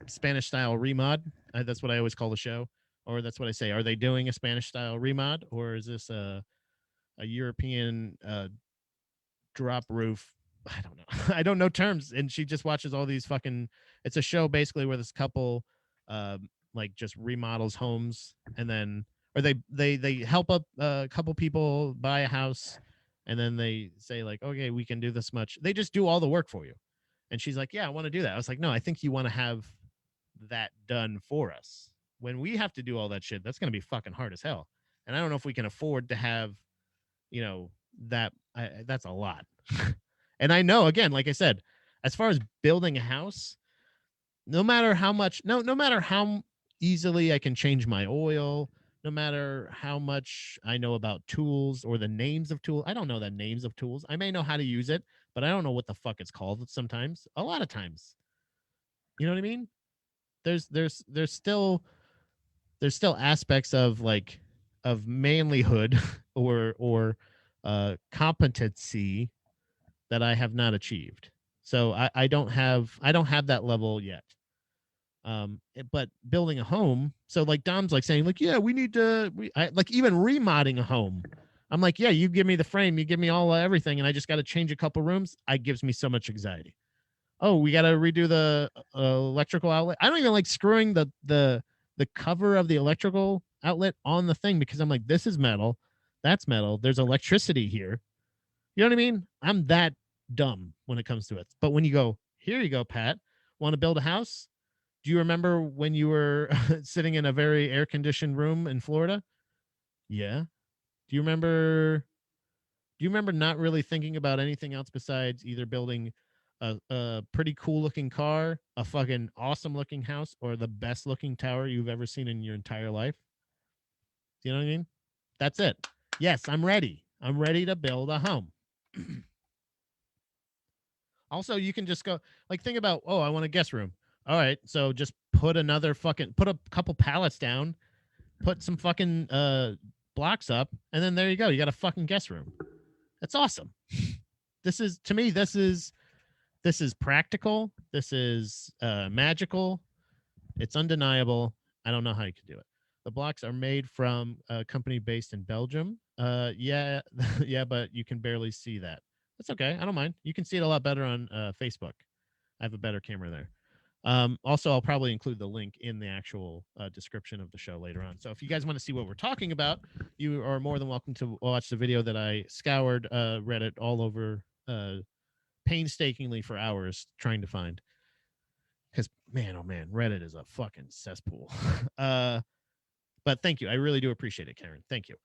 Spanish style remod. That's what I always call the show. or that's what I say. Are they doing a Spanish style remod, or is this a European drop roof? I don't know. I don't know terms. And she just watches all these fucking. It's a show basically where this couple, like just remodels homes, and then or they help up a couple people buy a house, and then they say like, okay, we can do this much. They just do all the work for you. And she's like, yeah, I want to do that. I was like, no, I think you want to have that done for us. When we have to do all that shit, that's going to be fucking hard as hell. And I don't know if we can afford to have, that. That's a lot. And I know, again, like I said, as far as building a house, no matter how much, no matter how easily I can change my oil, no matter how much I know about tools or the names of tools, I don't know the names of tools. I may know how to use it, but I don't know what the fuck it's called sometimes. A lot of times. You know what I mean? There's still aspects of like of manlyhood or competency that I have not achieved. So I don't have that level yet. But building a home, so like Dom's like saying like, yeah, we need to like even remodding a home. I'm like, yeah, you give me the frame, you give me all everything, and I just got to change a couple rooms. It gives me so much anxiety. Oh, we got to redo the electrical outlet. I don't even like screwing the cover of the electrical outlet on the thing because I'm like, this is metal, that's metal. There's electricity here. You know what I mean? I'm that dumb when it comes to it. But when you go, here you go, Pat, want to build a house? Do you remember when you were sitting in a very air conditioned room in Florida? Yeah. Do you remember not really thinking about anything else besides either building a pretty cool looking car, a fucking awesome looking house, or the best looking tower you've ever seen in your entire life? Do you know what I mean? That's it. Yes, I'm ready. I'm ready to build a home. Also, you can just go like think about, oh, I want a guest room. All right, so just put a couple pallets down, put some fucking blocks up, and then there you go. You got a fucking guest room. That's awesome. This is to me, this is practical. This is magical. It's undeniable. I don't know how you could do it. The blocks are made from a company based in Belgium. Yeah, yeah, but you can barely see that. That's okay. I don't mind. You can see it a lot better on Facebook. I have a better camera there. Also, I'll probably include the link in the actual description of the show later on. So if you guys want to see what we're talking about, you are more than welcome to watch the video that I scoured Reddit all over painstakingly for hours trying to find. Because, man, oh, man, Reddit is a fucking cesspool. But thank you. I really do appreciate it, Karen. Thank you.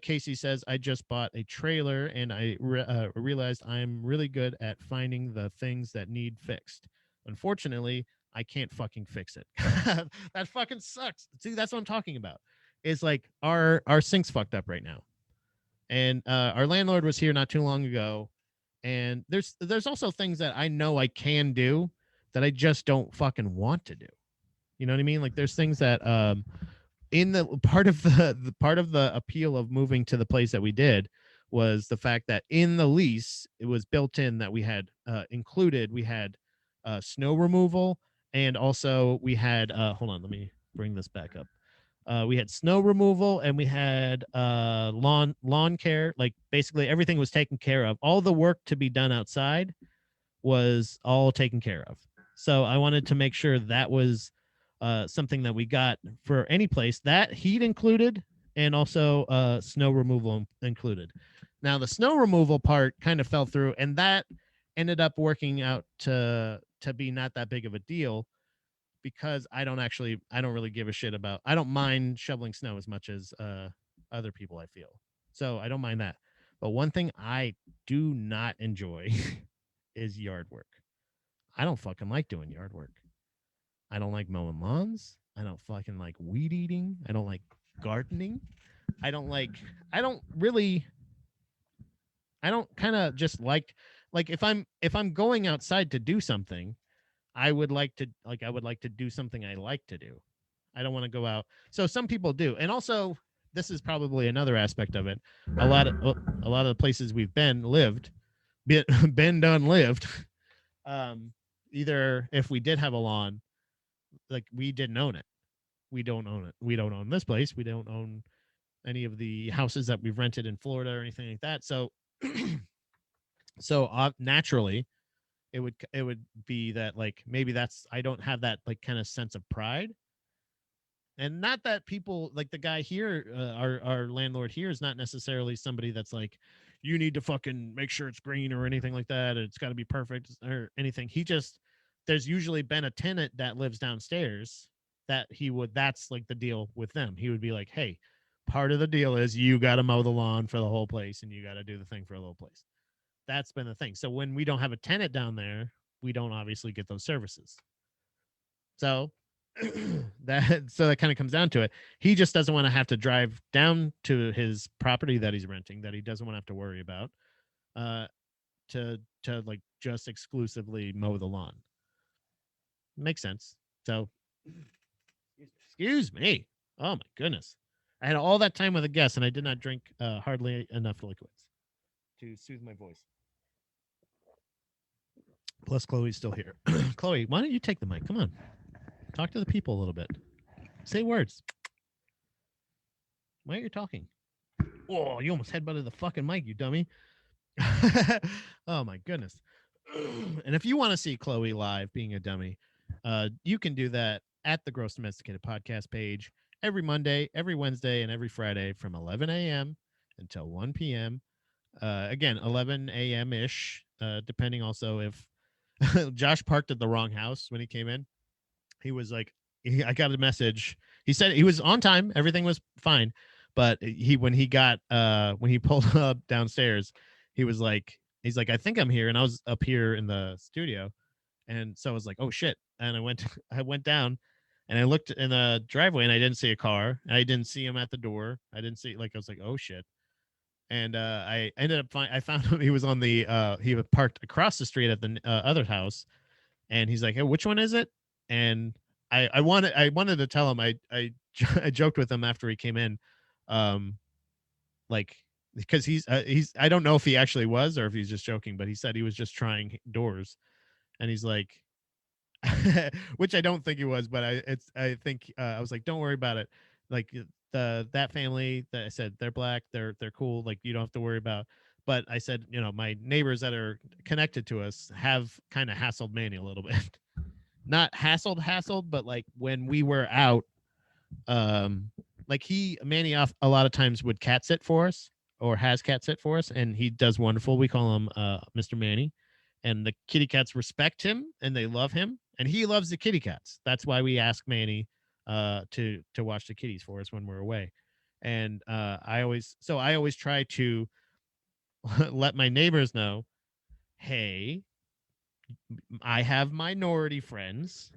Casey says, I just bought a trailer and I realized I'm really good at finding the things that need fixed. Unfortunately, I can't fucking fix it. That fucking sucks. See, that's what I'm talking about. It's like our sink's fucked up right now. And our landlord was here not too long ago. And there's also things that I know I can do that I just don't fucking want to do. You know what I mean? Like there's things that in the part of the appeal of moving to the place that we did was the fact that in the lease it was built in that we had included snow removal, and also we had hold on, let me bring this back up. We had snow removal and we had lawn care. Like basically everything was taken care of. All the work to be done outside was all taken care of. So I wanted to make sure that was something that we got for any place, that heat included, and also snow removal included. Now the snow removal part kind of fell through, and that ended up working out to be not that big of a deal because I don't really give a shit about. I don't mind shoveling snow as much as other people, I feel. So I don't mind that. But one thing I do not enjoy is yard work. I don't fucking like doing yard work. I don't like mowing lawns. I don't fucking like weed eating. I don't like gardening. I don't kind of just like if I'm going outside to do something, I would like to do something I like to do. I don't want to go out. So some people do. And also this is probably another aspect of it. A lot of the places we've been lived, either if we did have a lawn, like we didn't own it. we don't own it. We don't own this place. We don't own any of the houses that we've rented in Florida or anything like that. So, naturally, it would be that like maybe that's I don't have that like kind of sense of pride. And not that people like the guy here, our landlord here is not necessarily somebody that's like, you need to fucking make sure it's green or anything like that. It's got to be perfect or anything. There's usually been a tenant that lives downstairs that's like the deal with them. He would be like, hey, part of the deal is you got to mow the lawn for the whole place and you got to do the thing for the whole place. That's been the thing. So when we don't have a tenant down there, we don't obviously get those services. So that kind of comes down to it. He just doesn't want to have to drive down to his property that he's renting, that he doesn't want to have to worry about, to like just exclusively mow the lawn. Makes sense. So, excuse me. Oh my goodness, I had all that time with a guest, and I did not drink hardly enough liquids to soothe my voice. Plus, Chloe's still here. Chloe, why don't you take the mic? Come on. Talk to the people a little bit. Say words. Why aren't you talking? Oh, you almost headbutted the fucking mic, you dummy. Oh, my goodness. And if you want to see Chloe live being a dummy, you can do that at the Gross Domesticated podcast page every Monday, every Wednesday, and every Friday from 11 a.m. until 1 p.m. Again, 11 a.m.-ish, depending also if Josh parked at the wrong house when he came in. He was like, I got a message. He said he was on time. Everything was fine. But when he pulled up downstairs, he's like, I think I'm here. And I was up here in the studio. And so I was like, oh shit. And I went down and I looked in the driveway and I didn't see a car. I didn't see him at the door. I didn't see, I was like, oh shit. And I ended up I found him. He was on he was parked across the street at the other house. And he's like, hey, which one is it? And I wanted to tell him, I joked with him after he came in, like, because he's I don't know if he actually was or if he's just joking, but he said he was just trying doors, and he's like, which I don't think he was, but I think I was like, don't worry about it, like that family that I said they're black, they're cool, like you don't have to worry about. But I said, my neighbors that are connected to us have kind of hassled Manny a little bit. Not hassled, but like when we were out, like Manny off a lot of times would cat sit for us or has cat sit for us, and he does wonderful. We call him Mr. Manny, and the kitty cats respect him and they love him, and he loves the kitty cats. That's why we ask Manny to watch the kitties for us when we're away. And I always try to let my neighbors know, hey, I have minority friends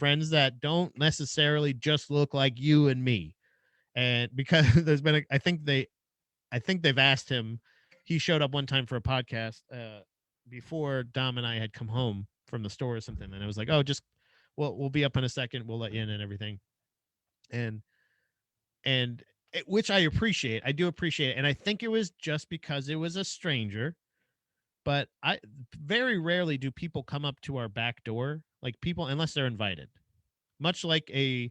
that don't necessarily just look like you and me. And because there's been I think they've asked him. He showed up one time for a podcast before Dom and I had come home from the store or something, and I was like, oh, just we'll be up in a second, we'll let you in and everything. And which I appreciate. I do appreciate it. And I think it was just because it was a stranger. But I very rarely do people come up to our back door, like people, unless they're invited. Much like the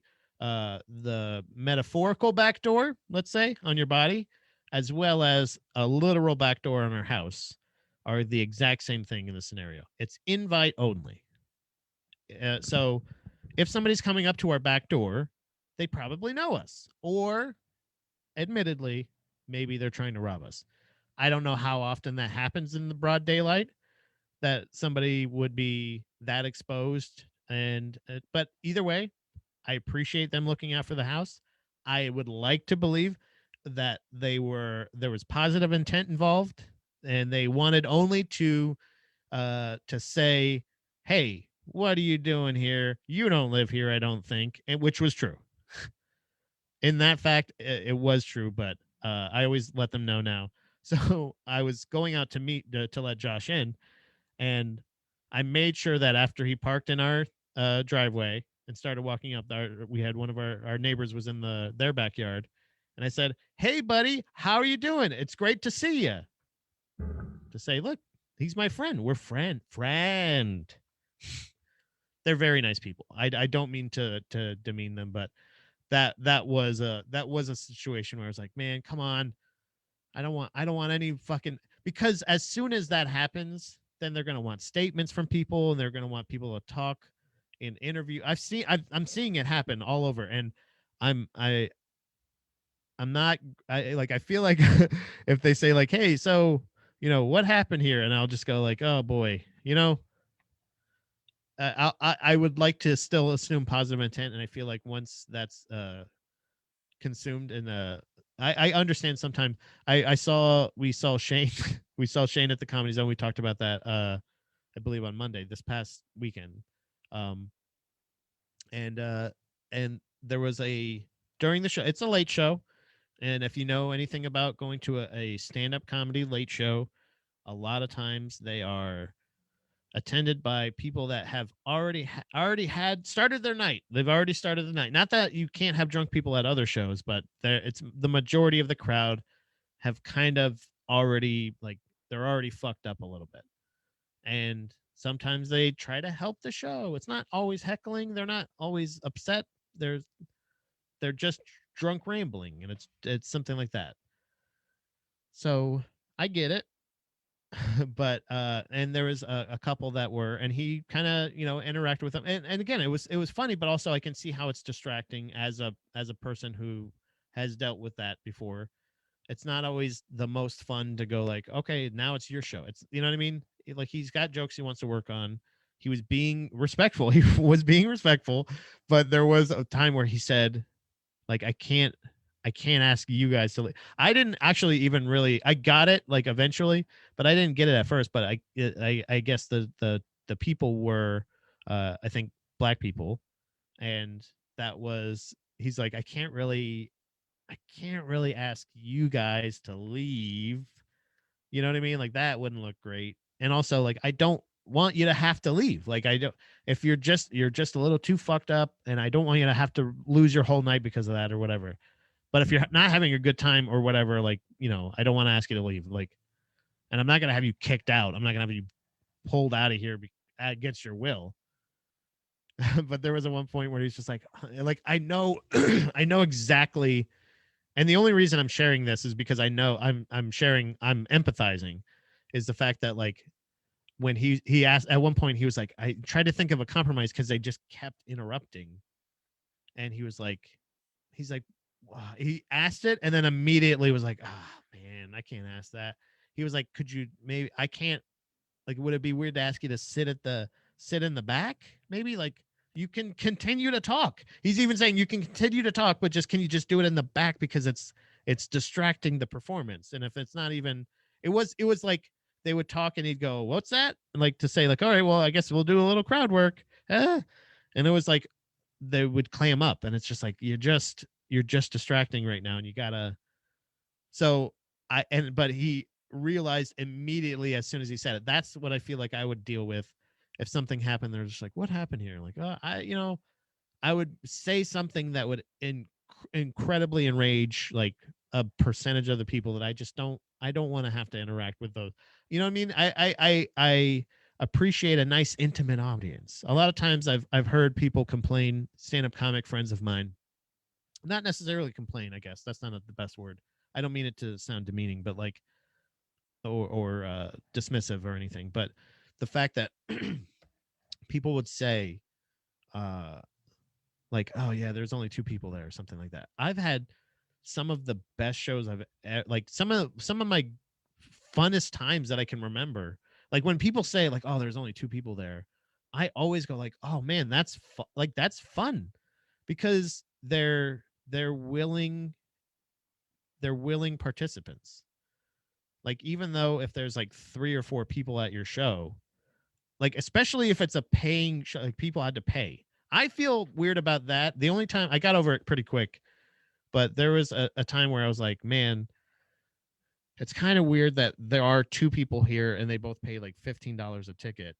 metaphorical back door, let's say, on your body, as well as a literal back door on our house, are the exact same thing in the scenario. It's invite only. So if somebody's coming up to our back door, they probably know us, or admittedly, maybe they're trying to rob us. I don't know how often that happens in the broad daylight, that somebody would be that exposed. And but either way, I appreciate them looking out for the house. I would like to believe that there was positive intent involved, and they wanted only to say, hey, what are you doing here? You don't live here, I don't think. And which was true. In that fact, it was true, but I always let them know now. So I was going out to meet to let Josh in, and I made sure that after he parked in our driveway and started walking up there, we had one of our neighbors was in their backyard, and I said, hey, buddy, how are you doing? It's great to see you. To say, look, he's my friend. We're friend. They're very nice people. I don't mean to demean them, but that was a situation where I was like, man, come on. I don't want any fucking, because as soon as that happens, then they're going to want statements from people, and they're going to want people to talk in interview. I'm seeing it happen all over. And I'm I I'm not, I feel like if they say like, hey, so, what happened here? And I'll just go like, oh boy, I would like to still assume positive intent. And I feel like once that's consumed in I understand sometimes. We saw Shane we saw Shane at the Comedy Zone. We talked about that I believe on Monday this past weekend. Um and and there was during the show, it's a late show, and if you know anything about going to a stand-up comedy late show, a lot of times they are attended by people that have already had started their night. They've already started the night. Not that you can't have drunk people at other shows, but it's the majority of the crowd have kind of already, like, they're already fucked up a little bit. And sometimes they try to help the show. It's not always heckling. They're not always upset. They're just drunk rambling, and it's something like that. So I get it. But and there was a couple that were, and he kind of interacted with them, and again, it was funny, but also I can see how it's distracting as a person who has dealt with that before. It's not always the most fun to go like, okay, now it's your show. It's, you know what I mean? Like, he's got jokes he wants to work on. He was being respectful. He was being respectful, but there was a time where he said, like, I can't ask you guys to. I didn't actually even really. I got it like eventually, but I didn't get it at first. But I guess the people were, I think, black people, and that was. He's like, I can't really ask you guys to leave. You know what I mean? Like, that wouldn't look great. And also, like, I don't want you to have to leave. Like, I don't. If you're just a little too fucked up, and I don't want you to have to lose your whole night because of that or whatever. But if you're not having a good time or whatever, like, I don't want to ask you to leave. Like, and I'm not gonna have you kicked out. I'm not gonna have you pulled out of here against your will. But there was at one point where he's just like I know, I know exactly. And the only reason I'm sharing this is because I know I'm empathizing, is the fact that, like, when he asked at one point, he was like, I tried to think of a compromise because they just kept interrupting, and he's like, wow. He asked it and then immediately was like, man, I can't ask that. He was like, could you maybe, I can't, like, would it be weird to ask you to sit in the back? Maybe, like, you can continue to talk. He's even saying you can continue to talk, but can you just do it in the back, because it's distracting the performance. And if it's not even, it was like they would talk and he'd go, what's that? And, like, to say, like, all right, well, I guess we'll do a little crowd work. And it was like they would clam up, and it's just like, you're just distracting right now, and you gotta. So but he realized immediately as soon as he said it. That's what I feel like I would deal with if something happened. They're just like, what happened here? Like, I would say something that would incredibly enrage, like, a percentage of the people that I don't want to have to interact with those. You know what I mean? I appreciate a nice intimate audience. A lot of times I've heard people complain, stand-up comic friends of mine, not necessarily complain, I guess that's not the best word. I don't mean it to sound demeaning, but like, or dismissive or anything, but the fact that people would say, uh like, oh yeah, there's only two people there or something like that. I've had some of the best shows like, some of my funnest times that I can remember. Like, when people say, like, oh, there's only two people there, I always go like, oh man, that's fun, because they're willing participants. Like, even though if there's like three or four people at your show, like, especially if it's a paying show, like, people had to pay. I feel weird about that. The only time I got over it pretty quick, but there was a time where I was like, man, it's kind of weird that there are two people here and they both pay like $15 a ticket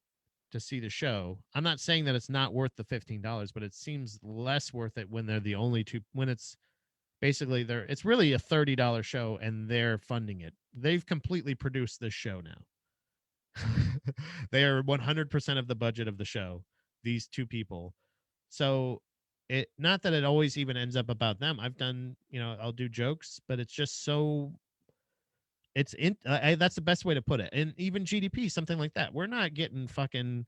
to see the show. I'm not saying that it's not worth the $15, but it seems less worth it when they're the only two, when it's basically it's really a $30 show and they're funding it. They've completely produced this show now. They are 100% of the budget of the show, these two people. So it, not that it always even ends up about them. I've done, I'll do jokes, but it's just so, it's in, that's the best way to put it. And even GDP, something like that. We're not getting fucking,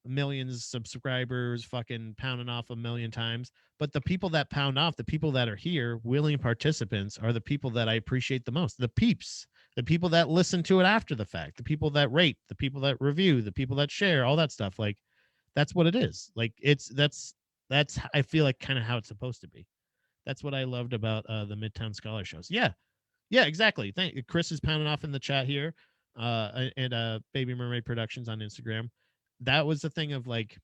millions of subscribers, fucking pounding off a million times. But the people that pound off, the people that are here, willing participants, are the people that I appreciate the most. The peeps, the people that listen to it after the fact, the people that rate, the people that review, the people that share, all that stuff. Like, that's what it is. Like, that's I feel like kind of how it's supposed to be. That's what I loved about the Midtown Scholar shows. Yeah, exactly. Thank you. Chris is pounding off in the chat here, and Baby Mermaid Productions on Instagram. That was the thing of like,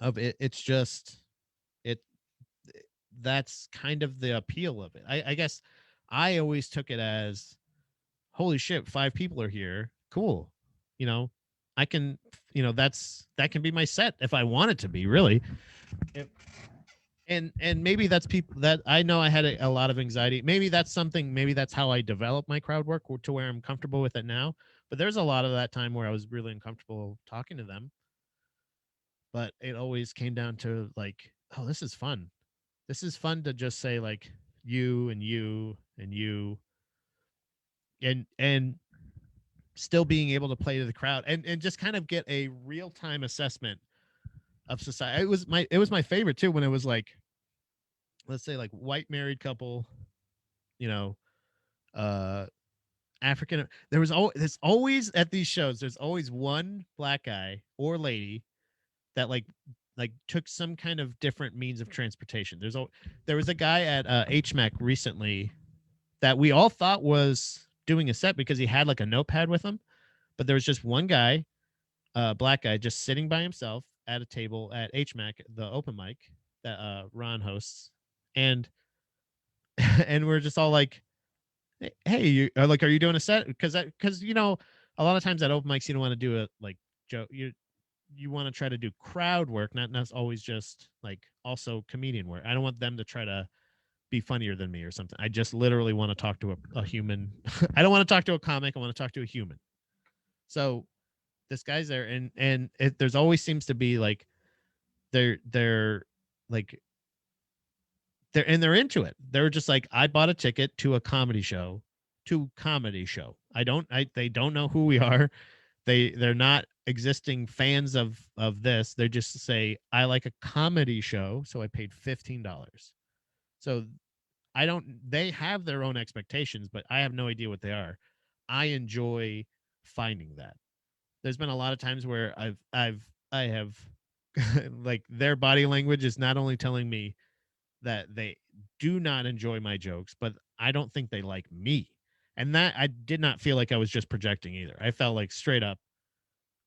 of it. It's just it. That's kind of the appeal of it. I guess I always took it as, holy shit, 5 people are here. Cool. I can. That can be my set if I want it to be. Really. And maybe that's people that I know I had a lot of anxiety. Maybe that's how I develop my crowd work to where I'm comfortable with it now. But there's a lot of that time where I was really uncomfortable talking to them. But it always came down to like, oh, this is fun. This is fun to just say like you and you and you, and still being able to play to the crowd and just kind of get a real-time assessment of society. It was my favorite too, when it was like, let's say like white married couple, you know, African. There's always at these shows. There's always one black guy or lady that like took some kind of different means of transportation. There was a guy at HMAC recently that we all thought was doing a set because he had like a notepad with him, but there was just one guy, black guy, just sitting by himself at a table at HMAC, the open mic that Ron hosts, and and we're just all like, hey, are you doing a set? Because a lot of times at open mics you don't want to do a like joke. You want to try to do crowd work, not always just like also comedian work. I don't want them to try to be funnier than me or something. I just literally want to talk to a human. I don't want to talk to a comic. I want to talk to a human. So this guy's there, and there's always seems to be like they're like they're into it. They're just like, I bought a ticket to a comedy show, they don't know who we are. They're not existing fans of this. They just say, I like a comedy show, so I paid $15. So they have their own expectations, but I have no idea what they are. I enjoy finding that. There's been a lot of times where I have like, their body language is not only telling me that they do not enjoy my jokes, but I don't think they like me. And that I did not feel like I was just projecting either. I felt like straight up,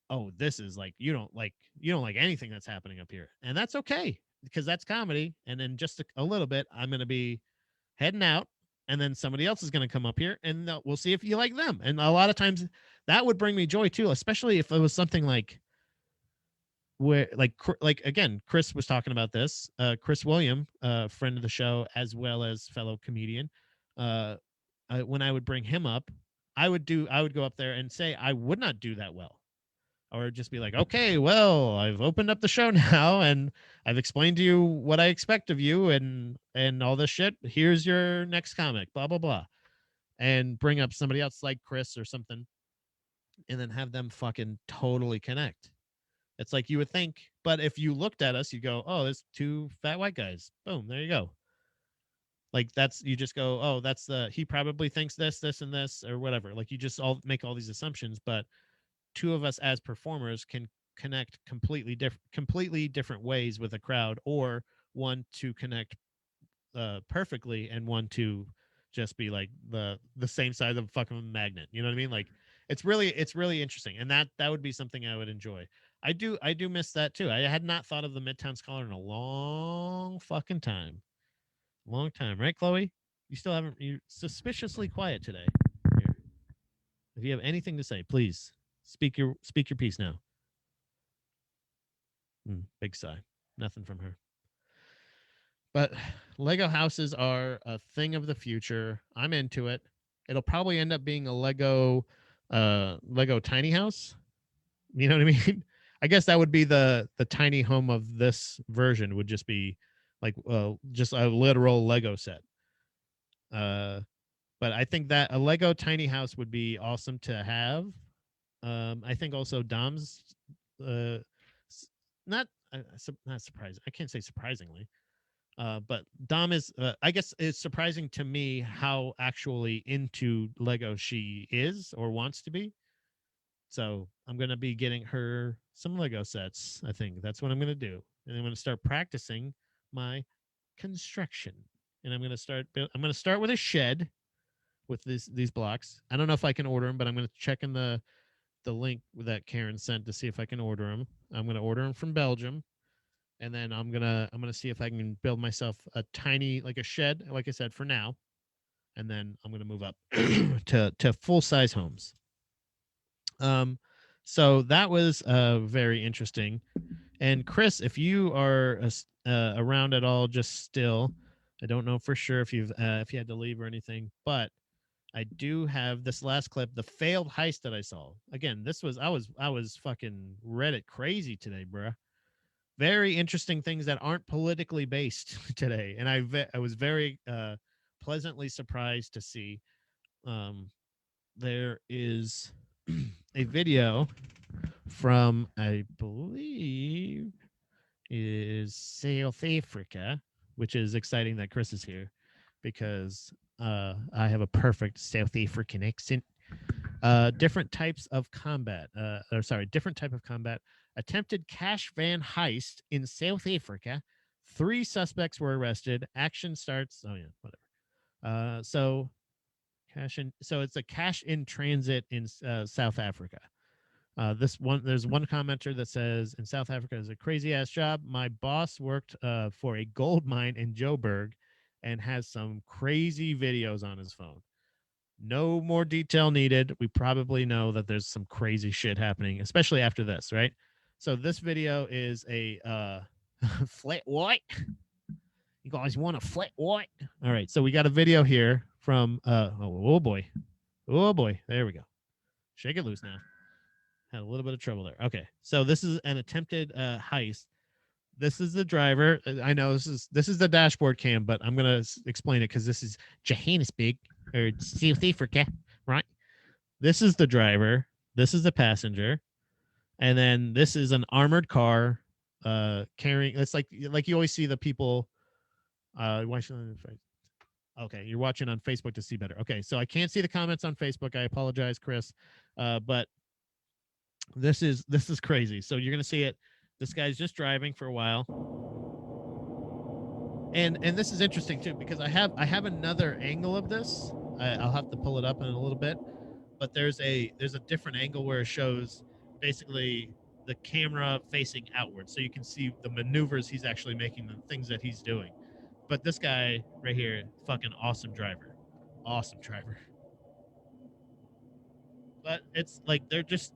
oh, this is like, you don't like anything that's happening up here. And that's okay, because that's comedy. And then just a little bit, I'm going to be heading out, and then somebody else is going to come up here, and we'll see if you like them. And a lot of times that would bring me joy too, especially if it was something like, where like again, Chris was talking about this, Chris William, friend of the show as well as fellow comedian. When I would bring him up, I would go up there and say I would not do that well, or just be like, okay, well, I've opened up the show now and I've explained to you what I expect of you and all this shit. Here's your next comic, blah blah blah, and bring up somebody else like Chris or something, and then have them fucking totally connect. It's like you would think, but if you looked at us, you go, oh, there's 2 fat white guys. Boom, there you go. Like, you just go, oh, he probably thinks this and this or whatever. Like, you just all make all these assumptions, but 2 of us as performers can connect completely different ways with a crowd, or one to connect perfectly, and one to just be like the same size of a fucking magnet. You know what I mean? Like, it's really interesting, and that would be something I would enjoy. I do miss that too. I had not thought of the Midtown Scholar in a long fucking time. Long time, right, Chloe? You still haven't. You suspiciously quiet today. Here. If you have anything to say, please speak your piece now. Big sigh. Nothing from her. But Lego houses are a thing of the future. I'm into it. It'll probably end up being a Lego tiny house. You know what I mean? I guess that would be the tiny home of this version would just be like just a literal Lego set. But I think that a Lego tiny house would be awesome to have. I think also Dom's not not surprising. I can't say surprisingly. But Dom is, I guess, it's surprising to me how actually into Lego she is or wants to be. So I'm gonna be getting her some Lego sets. I think that's what I'm gonna do, and I'm gonna start practicing my construction. And I'm gonna start. I'm gonna start with a shed with these blocks. I don't know if I can order them, but I'm gonna check in the link that Karen sent to see if I can order them. I'm gonna order them from Belgium, and then I'm gonna see if I can build myself a tiny like a shed, like I said, for now, and then I'm gonna move up to full size homes. So that was very interesting. And Chris, if you are around at all, just still, I don't know for sure if if you had to leave or anything, but I do have this last clip, the failed heist that I saw. Again, this was I was fucking Reddit crazy today, bruh. Very interesting things that aren't politically based today, and I was very pleasantly surprised to see. There is a video from, I believe, is South Africa, which is exciting that Chris is here because I have a perfect South African accent. Different types of combat, different type of combat. Attempted cash van heist in South Africa. 3 suspects were arrested. Action starts. Oh yeah, whatever. So cash in. So it's a cash in transit in South Africa. There's one commenter that says in South Africa is a crazy ass job. My boss worked for a gold mine in Joburg and has some crazy videos on his phone. No more detail needed. We probably know that there's some crazy shit happening, especially after this, right? So this video is a flat white. You guys want a flat white? All right, so we got a video here from oh boy. Oh boy. There we go. Shake it loose now. Had a little bit of trouble there. Okay, so this is an attempted heist. This is the driver. I know this is the dashboard cam, but I'm gonna explain it because this is Johannesburg or South Africa, right? This is the driver. This is the passenger, and then this is an armored car carrying. It's like you always see the people. Why should I? Okay, you're watching on Facebook to see better. Okay, so I can't see the comments on Facebook. I apologize, Chris, but this is crazy. So you're gonna see it. This guy's just driving for a while, and this is interesting too because I have another angle of this. I'll have to pull it up in a little bit, but there's a different angle where it shows basically the camera facing outward, so you can see the maneuvers he's actually making, the things that he's doing. But this guy right here, fucking awesome driver. But it's like they're just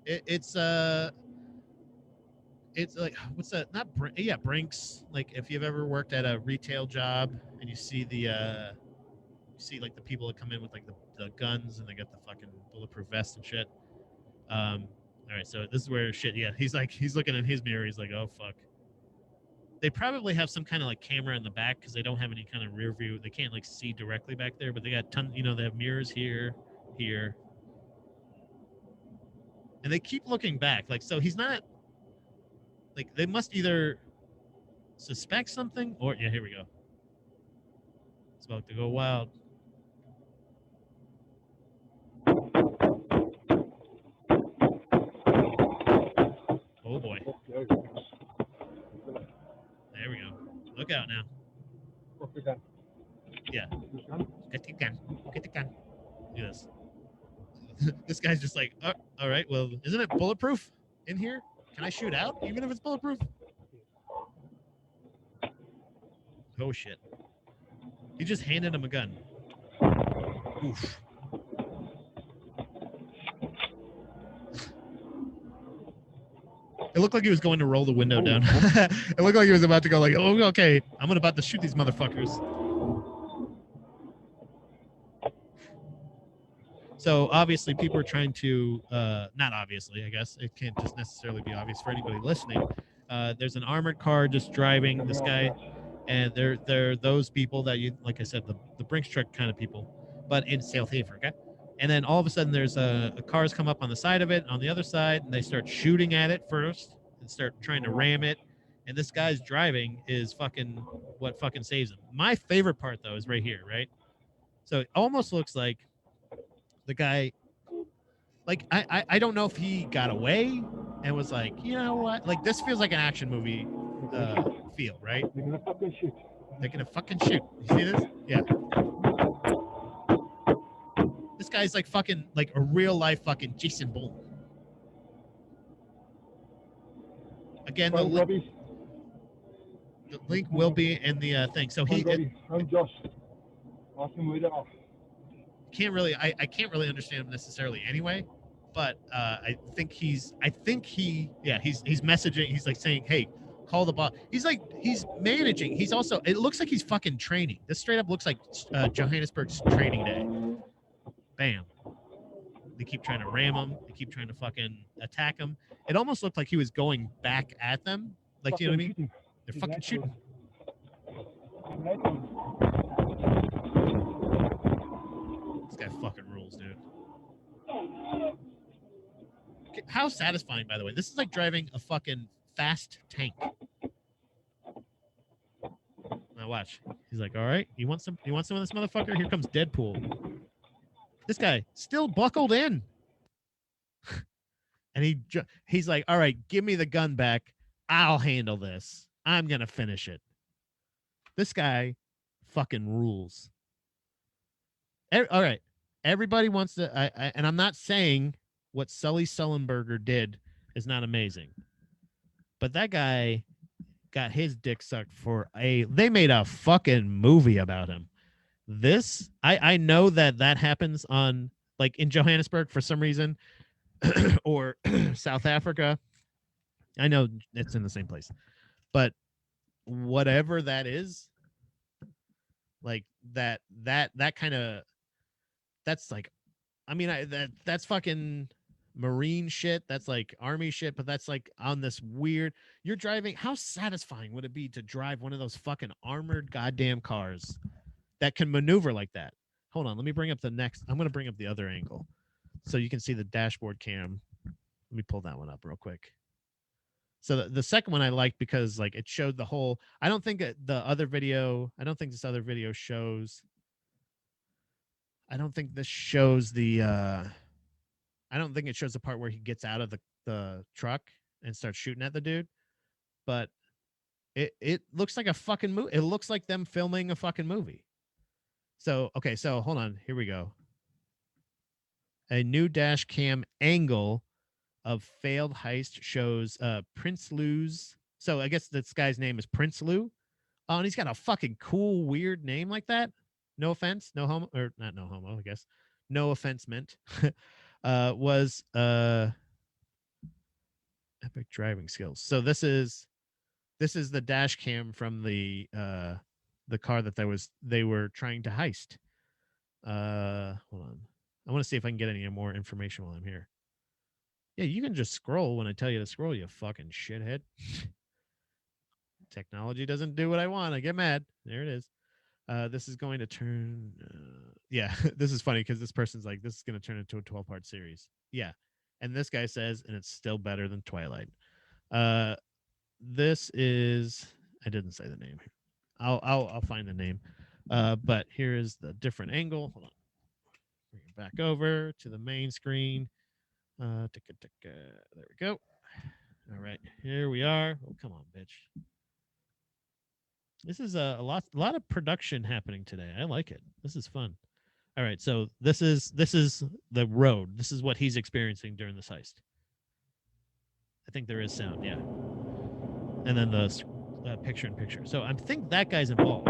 it's like what's that? Not Brinks. Like if you've ever worked at a retail job and you see the like the people that come in with like the guns and they got the fucking bulletproof vest and shit. All right, so this is where shit. Yeah, he's looking in his mirror. He's like, oh fuck. They probably have some kind of like camera in the back because they don't have any kind of rear view. They can't like see directly back there, but they got tons. They have mirrors here, and they keep looking back. Like so, he's not. Like they must either suspect something or yeah, here we go. It's about to go wild. Oh boy. There we go. Look out now. Yeah. Get the gun. Get the gun. Look at this. This guy's just like, oh, all right, well, isn't it bulletproof in here? Can I shoot out even if it's bulletproof? Oh shit. He just handed him a gun. Oof. It looked like he was going to roll the window down. It looked like he was about to go like, oh, okay, I'm about to shoot these motherfuckers. So obviously people are trying to, not obviously, I guess it can't just necessarily be obvious for anybody listening. There's an armored car just driving this guy, and they're those people that you, like I said, the Brinks truck kind of people, but in South Africa. And then all of a sudden there's a cars come up on the side of it, on the other side, and they start shooting at it first and start trying to ram it. And this guy's driving is fucking what fucking saves him. My favorite part though is right here, right? So it almost looks like the guy, like I don't know if he got away and was like, you know what, like this feels like an action movie feel, right? They're gonna fucking shoot. They're gonna fucking shoot. You see this? Yeah. This guy's like fucking like a real life fucking Jason Bourne. Again, the link will be in the thing. So I'm Josh. Can't really, I can't really understand him necessarily anyway, but I think he's messaging. He's like saying, hey, call the boss. He's managing. He's also, it looks like he's fucking training. This straight up looks like Johannesburg's training day. Bam. They keep trying to ram him. They keep trying to fucking attack him. It almost looked like he was going back at them. Like, do you know what I mean? They're fucking shooting. This guy fucking rules, dude. How satisfying, by the way. This is like driving a fucking fast tank. Now watch. He's like, all right, you want some of this motherfucker? Here comes Deadpool. This guy still buckled in. And he's like, all right, give me the gun back. I'll handle this. I'm going to finish it. This guy fucking rules. All right. Everybody wants to, and I'm not saying what Sully Sullenberger did is not amazing. But that guy got his dick sucked they made a fucking movie about him. This, I know that happens on, like, in Johannesburg for some reason, or South Africa. I know it's in the same place, but whatever that is, like that kind of, that's like, I mean, that's fucking Marine shit. That's like Army shit, but that's like on this weird, you're driving. How satisfying would it be to drive one of those fucking armored goddamn cars that can maneuver like that? Hold on, let me bring up I'm going to bring up the other angle so you can see the dashboard cam. Let me pull that one up real quick. So the second one I liked because like it showed the whole, I don't think this other video shows, I don't think this shows the, I don't think it shows the part where he gets out of the truck and starts shooting at the dude, but it looks like a fucking movie. It looks like them filming a fucking movie. So, okay, so hold on. Here we go. A new dash cam angle of failed heist shows Prince Lou's. So I guess this guy's name is Prince Lou. Oh, and he's got a fucking cool, weird name like that. No offense, no homo, or not no homo, I guess. No offense meant. Was epic driving skills. So this is the dash cam from the car that they were trying to heist. Hold on. I want to see if I can get any more information while I'm here. Yeah, you can just scroll when I tell you to scroll, you fucking shithead. Technology doesn't do what I want. I get mad. There it is. This is going to turn... yeah, this is funny because this person's like, this is going to turn into a 12-part series. Yeah. And this guy says, and it's still better than Twilight. This is... I didn't say the name. I'll find the name. But here is the different angle. Hold on. Bring it back over to the main screen. There we go. All right, here we are. Oh, come on, bitch. This is a lot of production happening today. I like it. This is fun. All right, so this is the road. This is what he's experiencing during this heist. I think there is sound, yeah. And then the picture-in-picture. So I think that guy's involved,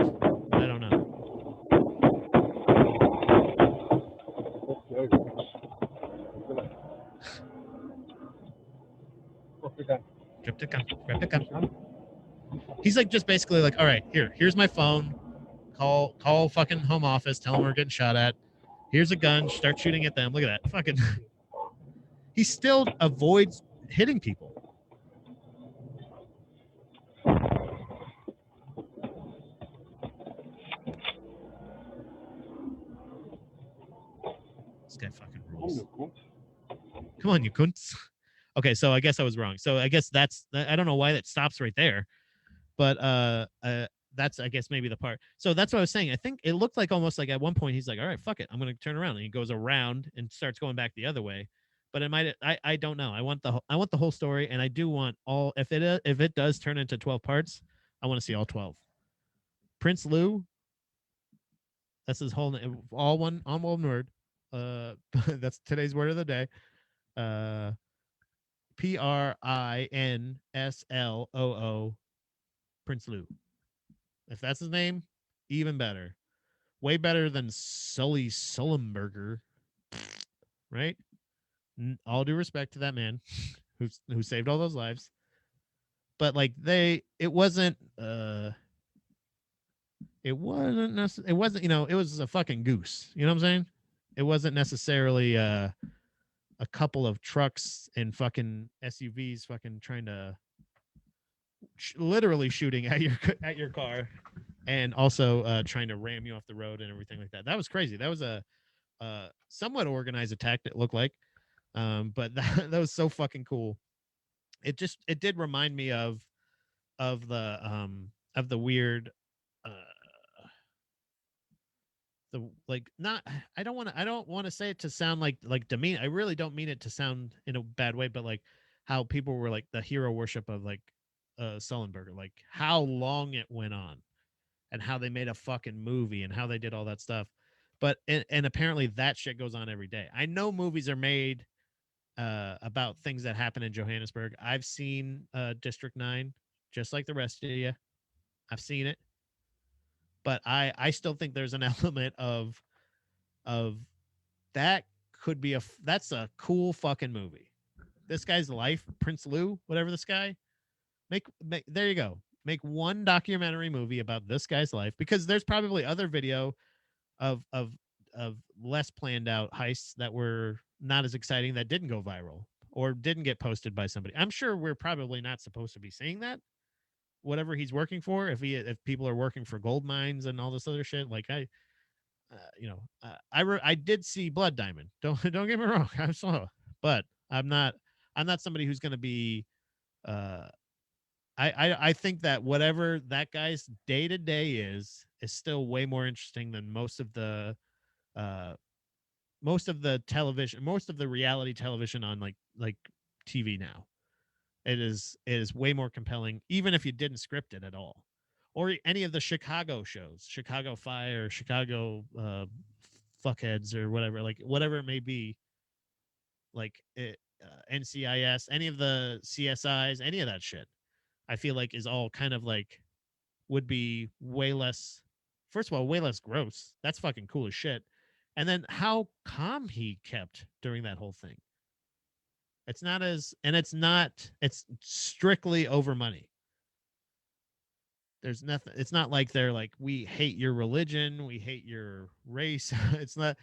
but I don't know. Grab the gun. He's like just basically like, all right, here's my phone. Call fucking home office. Tell them we're getting shot at. Here's a gun. Start shooting at them. Look at that. Fucking. He still avoids hitting people. This guy fucking rules. Come on, you cunts. Okay, so I guess I was wrong. So I guess I don't know why that stops right there, but that's I guess maybe the part. So that's what I was saying. I think it looked like almost like at one point he's like, all right, fuck it, I'm gonna turn around, and he goes around and starts going back the other way. But it might I don't know. I want the whole story, and I do want all if it does turn into 12 parts, I want to see all 12. Prince Lou. That's his whole name, all one word. That's today's word of the day. PRINSLOO, Prince Lou. If that's his name, even better. Way better than Sully Sullenberger, right? All due respect to that man who saved all those lives. But like it wasn't it wasn't, you know, it was a fucking goose. You know what I'm saying? It wasn't necessarily a couple of trucks and fucking SUVs fucking trying to literally shooting at your car, and also trying to ram you off the road and everything like that. That was crazy. That was a somewhat organized attack, it looked like, but that was so fucking cool. It did remind me of the weird the like not I don't want to say it to sound like demean. I really don't mean it to sound in a bad way, but like how people were like the hero worship of like Sullenberger, like how long it went on and how they made a fucking movie and how they did all that stuff. But and apparently that shit goes on every day. I know movies are made about things that happen in Johannesburg. I've seen District 9 just like the rest of you. I've seen it. But I still think there's an element of that could be that's a cool fucking movie. This guy's life, Prince Lou, whatever this guy, make there you go. Make one documentary movie about this guy's life, because there's probably other video of less planned out heists that were not as exciting, that didn't go viral or didn't get posted by somebody. I'm sure we're probably not supposed to be seeing that. Whatever he's working for, if people are working for gold mines and all this other shit, like I did see Blood Diamond. Don't get me wrong, I saw, but I'm not somebody who's going to be. I think that whatever that guy's day to day is still way more interesting than most of the television, most of the reality television on like TV now. It is way more compelling, even if you didn't script it at all, or any of the Chicago shows, Chicago Fire, Chicago Fuckheads, or whatever, like whatever it may be, like NCIS, any of the CSIs, any of that shit. I feel like is all kind of like would be way less. First of all, way less gross. That's fucking cool as shit. And then how calm he kept during that whole thing. It's not as, and it's strictly over money. There's nothing, it's not like they're like, we hate your religion, we hate your race. It's not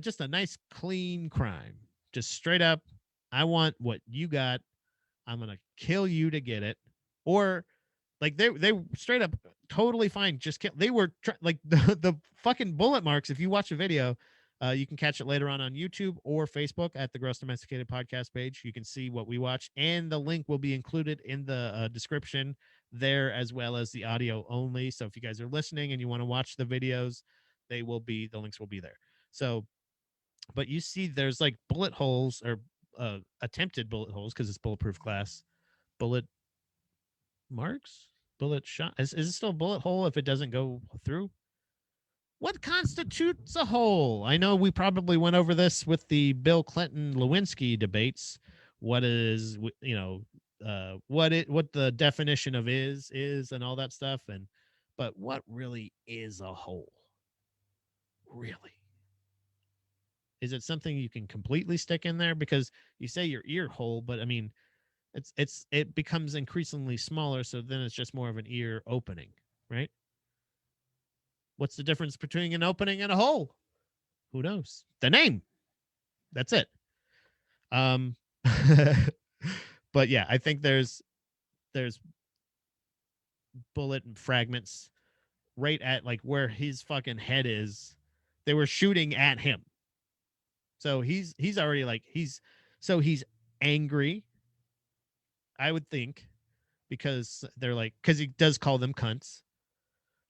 just a nice, clean crime. Just straight up, I want what you got. I'm going to kill you to get it. Or like they straight up totally fine. Just kill. They were like the fucking bullet marks. If you watch the video, you can catch it later on YouTube or Facebook at the Gross Domesticated Podcast page. You can see what we watched, and the link will be included in the description there, as well as the audio only. So if you guys are listening and you want to watch the videos, the links will be there. So, but you see, there's like bullet holes, or attempted bullet holes, because it's bulletproof glass. Bullet marks, bullet shot. Is it still a bullet hole if it doesn't go through? What constitutes a hole? I know we probably went over this with the Bill Clinton Lewinsky debates. What is, what the definition of is and all that stuff, but what really is a hole? Really? Is it something you can completely stick in there? Because you say your ear hole, but I mean, it becomes increasingly smaller, so then it's just more of an ear opening, right? What's the difference between an opening and a hole? Who knows? The name. That's it. Um, but yeah, I think there's bullet fragments right at like where his fucking head is. They were shooting at him. So he's already like he's angry, I would think, because they're like because he does call them cunts.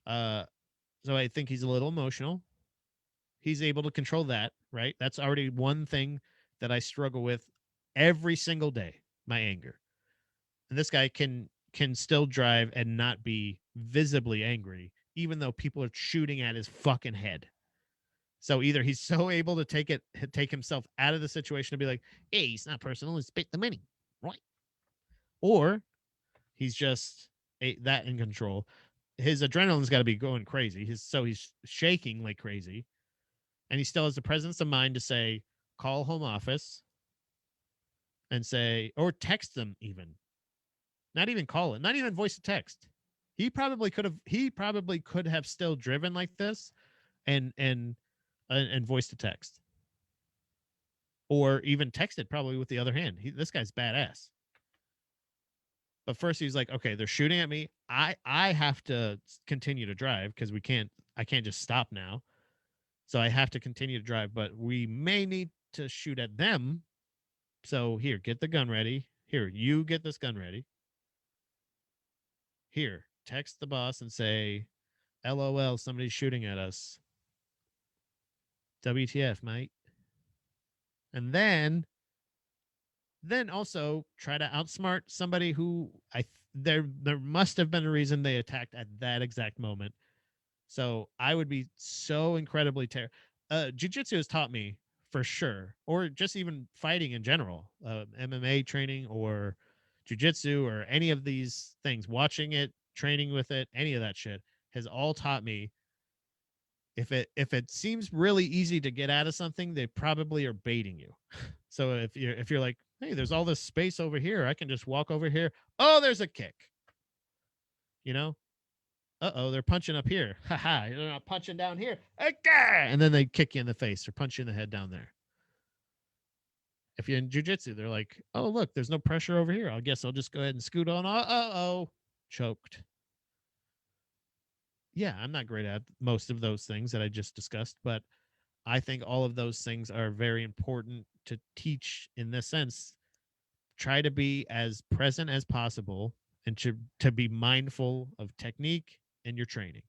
Uh so I think he's a little emotional. He's able to control that, right? That's already one thing that I struggle with every single day, my anger. And this guy can still drive and not be visibly angry, even though people are shooting at his fucking head. So either he's so able to take himself out of the situation to be like, hey, it's not personal, it's bit the money, right? Or he's just that in control. His adrenaline's got to be going crazy. He's shaking like crazy, and he still has the presence of mind to say, call home office and say, or text them even. Not even call it, not even voice to text. He probably could have still driven like this and voice to text. Or even texted probably with the other hand. This guy's badass. But first he's like, okay, they're shooting at me. I have to continue to drive because I can't just stop now. So I have to continue to drive, but we may need to shoot at them. So here, get the gun ready. Here, you get this gun ready. Here, text the boss and say, LOL, somebody's shooting at us. WTF, mate. And then also try to outsmart somebody who there must have been a reason they attacked at that exact moment. So I would be so incredibly jiu-jitsu has taught me for sure, or just even fighting in general, MMA training or jiu-jitsu or any of these things, watching it, training with it, any of that shit has all taught me if it seems really easy to get out of something, they probably are baiting you. So if you're like, hey, there's all this space over here, I can just walk over here. Oh, there's a kick. You know? Uh-oh, they're punching up here. Haha, they're not punching down here. Okay. And then they kick you in the face or punch you in the head down there. If you're in jiu-jitsu, they're like, oh, look, there's no pressure over here. I guess I'll just go ahead and scoot on. Uh-oh. Choked. Yeah, I'm not great at most of those things that I just discussed, but I think all of those things are very important to teach in this sense. Try to be as present as possible and to be mindful of technique and your training.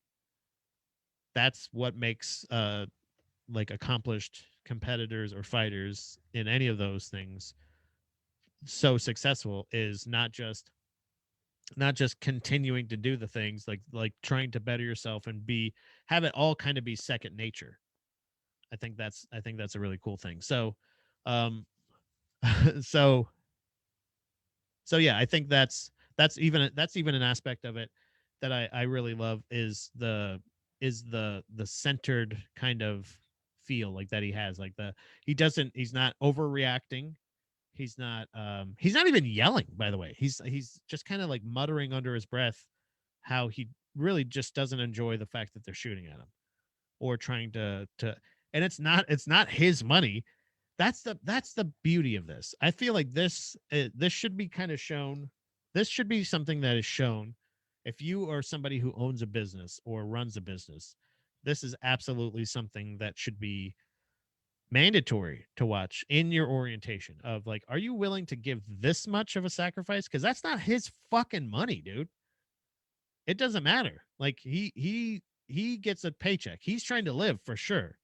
That's what makes like accomplished competitors or fighters in any of those things so successful, is not just continuing to do the things like trying to better yourself and have it all kind of be second nature. I think that's a really cool thing. So um so yeah, I think that's even an aspect of it that I really love, is the centered kind of feel like that he has. Like he's not overreacting. He's not even yelling, by the way. He's just kind of like muttering under his breath how he really just doesn't enjoy the fact that they're shooting at him or trying to and it's not his money. That's the beauty of this. I feel like this should be kind of shown. This should be something that is shown if you are somebody who owns a business or runs a business. This is absolutely something that should be mandatory to watch in your orientation of like, are you willing to give this much of a sacrifice? Because that's not his fucking money, dude. It doesn't matter. Like he gets a paycheck. He's trying to live for sure.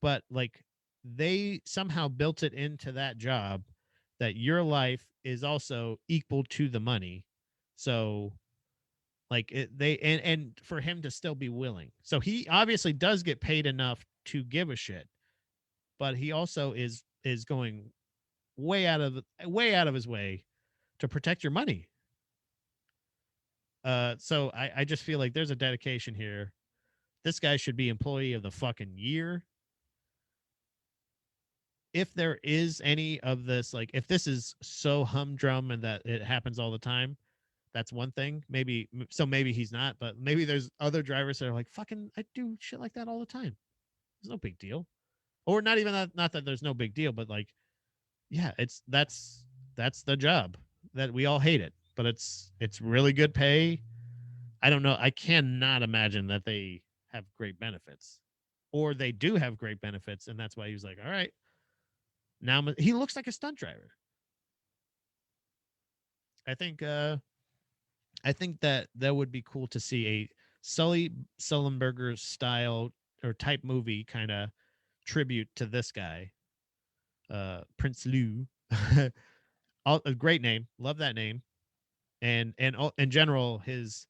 But like they somehow built it into that job that your life is also equal to the money. So like and for him to still be willing. So he obviously does get paid enough to give a shit, but he also is going way out of his way to protect your money. So I just feel like there's a dedication here. This guy should be employee of the fucking year. If there is any of this, like if this is so humdrum and that it happens all the time, that's one thing. Maybe he's not, but maybe there's other drivers that are like, fucking, I do shit like that all the time. It's no big deal. or not even that, not that there's no big deal, but like, yeah, that's the job that we all hate it, but it's really good pay. I don't know. I cannot imagine that they have great benefits, or they do have great benefits, and that's why he was like, all right, now he looks like a stunt driver. I think that would be cool to see a Sully Sullenberger style or type movie kind of tribute to this guy, Prince Lou. A great name, love that name, and in general his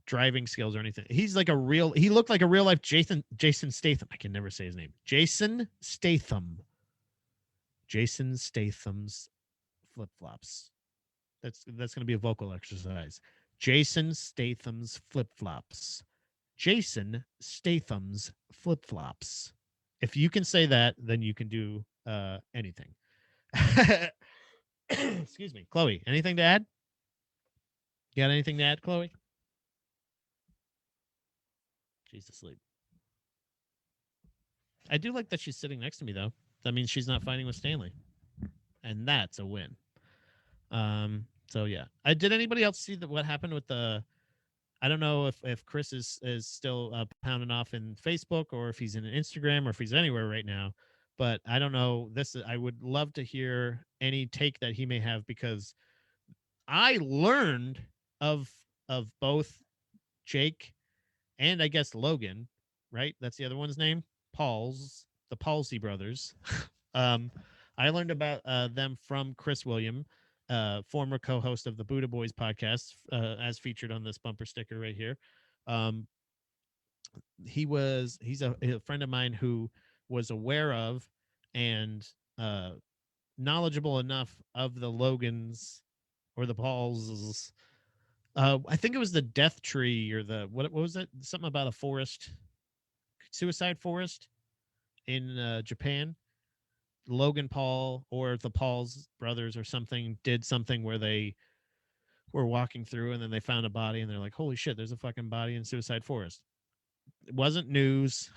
driving skills or anything. He's like he looked like a real life Jason Statham. I can never say his name. Jason Statham's flip flops. That's going to be a vocal exercise. Jason Statham's flip flops. Jason Statham's flip flops. If you can say that, then you can do anything. Excuse me, Chloe. Anything to add? You got anything to add, Chloe? She's asleep. I do like that she's sitting next to me, though. That means she's not fighting with Stanley, and that's a win. So yeah. Did anybody else see what happened with the? I don't know if Chris is still pounding off in Facebook, or if he's in Instagram, or if he's anywhere right now. But I don't know. I would love to hear any take that he may have, because I learned of both Jake and I guess Logan, right? That's the other one's name. The Palsy brothers. I learned about them from Chris William, former co-host of the Buddha Boys podcast, as featured on this bumper sticker right here. He's a friend of mine who was aware of and knowledgeable enough of the Logans or the Pauls. I think it was the death tree, or the what was it? Something about a forest, suicide forest in Japan. Logan Paul or the Paul's brothers or something did something where they were walking through, and then they found a body, and they're like, holy shit, there's a fucking body in suicide forest. It wasn't news.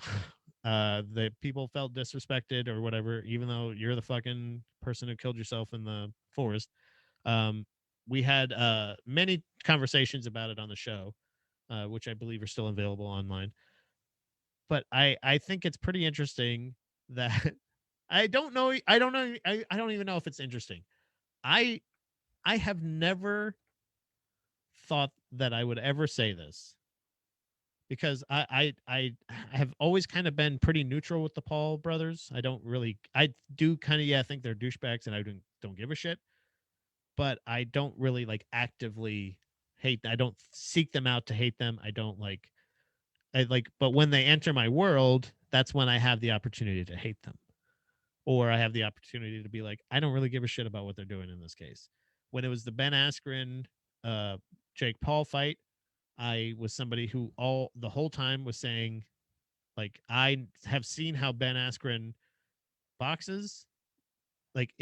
The people felt disrespected or whatever, even though you're the fucking person who killed yourself in the forest. We had many conversations about it on the show, which I believe are still available online. But I think it's pretty interesting that I don't know. I don't even know if it's interesting. I have never thought that I would ever say this, because I have always kind of been pretty neutral with the Paul brothers. I do kind of think they're douchebags, and I don't give a shit. But I don't really like actively hate. I don't seek them out to hate them. But when they enter my world, that's when I have the opportunity to hate them, or I have the opportunity to be like, I don't really give a shit about what they're doing in this case. When it was the Ben Askren, Jake Paul fight, I was somebody who the whole time was saying, like, I have seen how Ben Askren boxes, like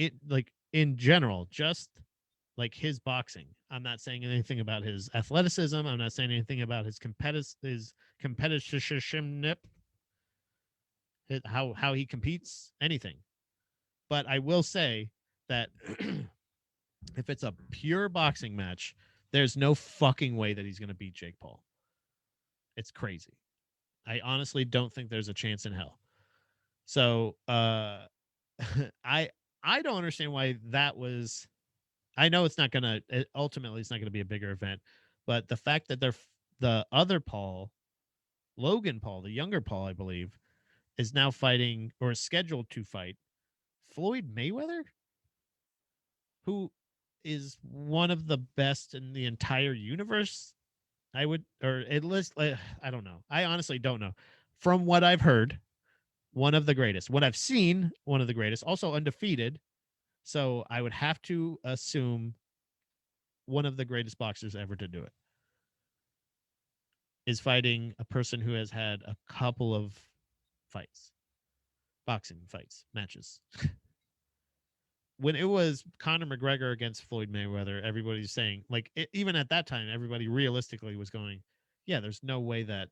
in general, just like his boxing. I'm not saying anything about his athleticism. I'm not saying anything about his competitive how he competes, anything. But I will say that if it's a pure boxing match, there's no fucking way that he's going to beat Jake Paul. It's crazy. I honestly don't think there's a chance in hell. So I don't understand why that was. I know it's not going to, ultimately it's not going to be a bigger event, but the fact that the other Paul, Logan Paul, the younger Paul, I believe, is now fighting, or is scheduled to fight, Floyd Mayweather, who is one of the best in the entire universe. I would, or at least, I don't know. I honestly don't know. From what I've heard, one of the greatest. What I've seen, one of the greatest. Also undefeated. So I would have to assume one of the greatest boxers ever to do it is fighting a person who has had a couple of boxing fights, matches. When it was Conor McGregor against Floyd Mayweather, everybody's saying, like, even at that time, everybody realistically was going, yeah, there's no way that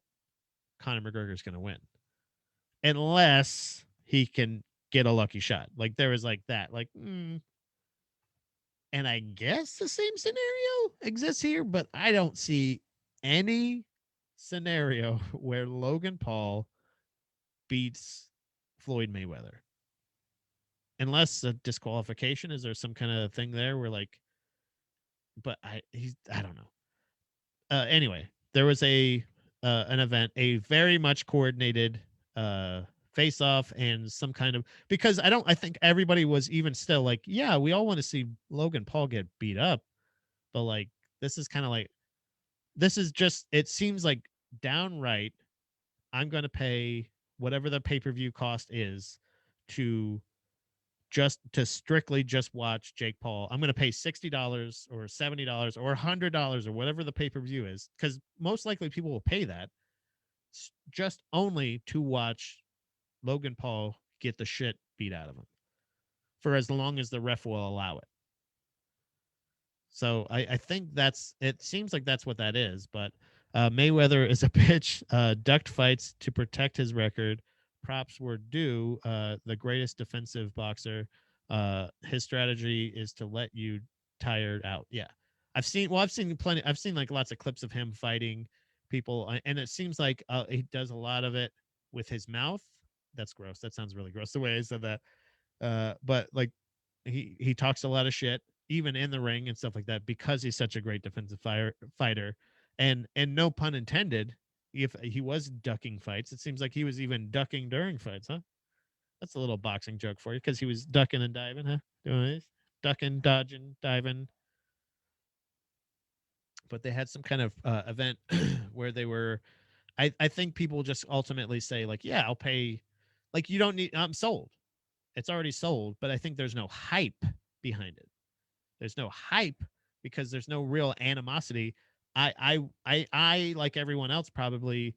Conor McGregor is going to win unless he can get a lucky shot. Like there was like that, like, and I guess the same scenario exists here, but I don't see any scenario where Logan Paul beats Floyd Mayweather. Unless a disqualification, is there some kind of thing there where like, but I don't know. Anyway, there was an event, a very much coordinated face off and some kind of, because I think everybody was even still like, yeah, we all want to see Logan Paul get beat up, but like this is kind of like, this is just, it seems like downright, I'm going to pay whatever the pay-per-view cost is to strictly just watch Jake Paul. I'm going to pay $60 or $70 or $100 or whatever the pay-per-view is, because most likely people will pay that just only to watch Logan Paul get the shit beat out of him for as long as the ref will allow it. So I think it seems like that's what that is. But Mayweather is a bitch, ducked fights to protect his record. Props were due. The greatest defensive boxer. His strategy is to let you tired out. Yeah. I've seen plenty. I've seen like lots of clips of him fighting people. And it seems like he does a lot of it with his mouth. That's gross. That sounds really gross the way I said that. But like he talks a lot of shit even in the ring and stuff like that because he's such a great defensive fighter. And no pun intended, if he was ducking fights, it seems like he was even ducking during fights, huh? That's a little boxing joke for you, because he was ducking and diving, huh? Doing this, ducking, dodging, diving. But they had some kind of event where they were. I think people just ultimately say like, yeah, I'll pay. Like you don't need. I'm sold. It's already sold, but I think there's no hype behind it. There's no hype because there's no real animosity. I like everyone else probably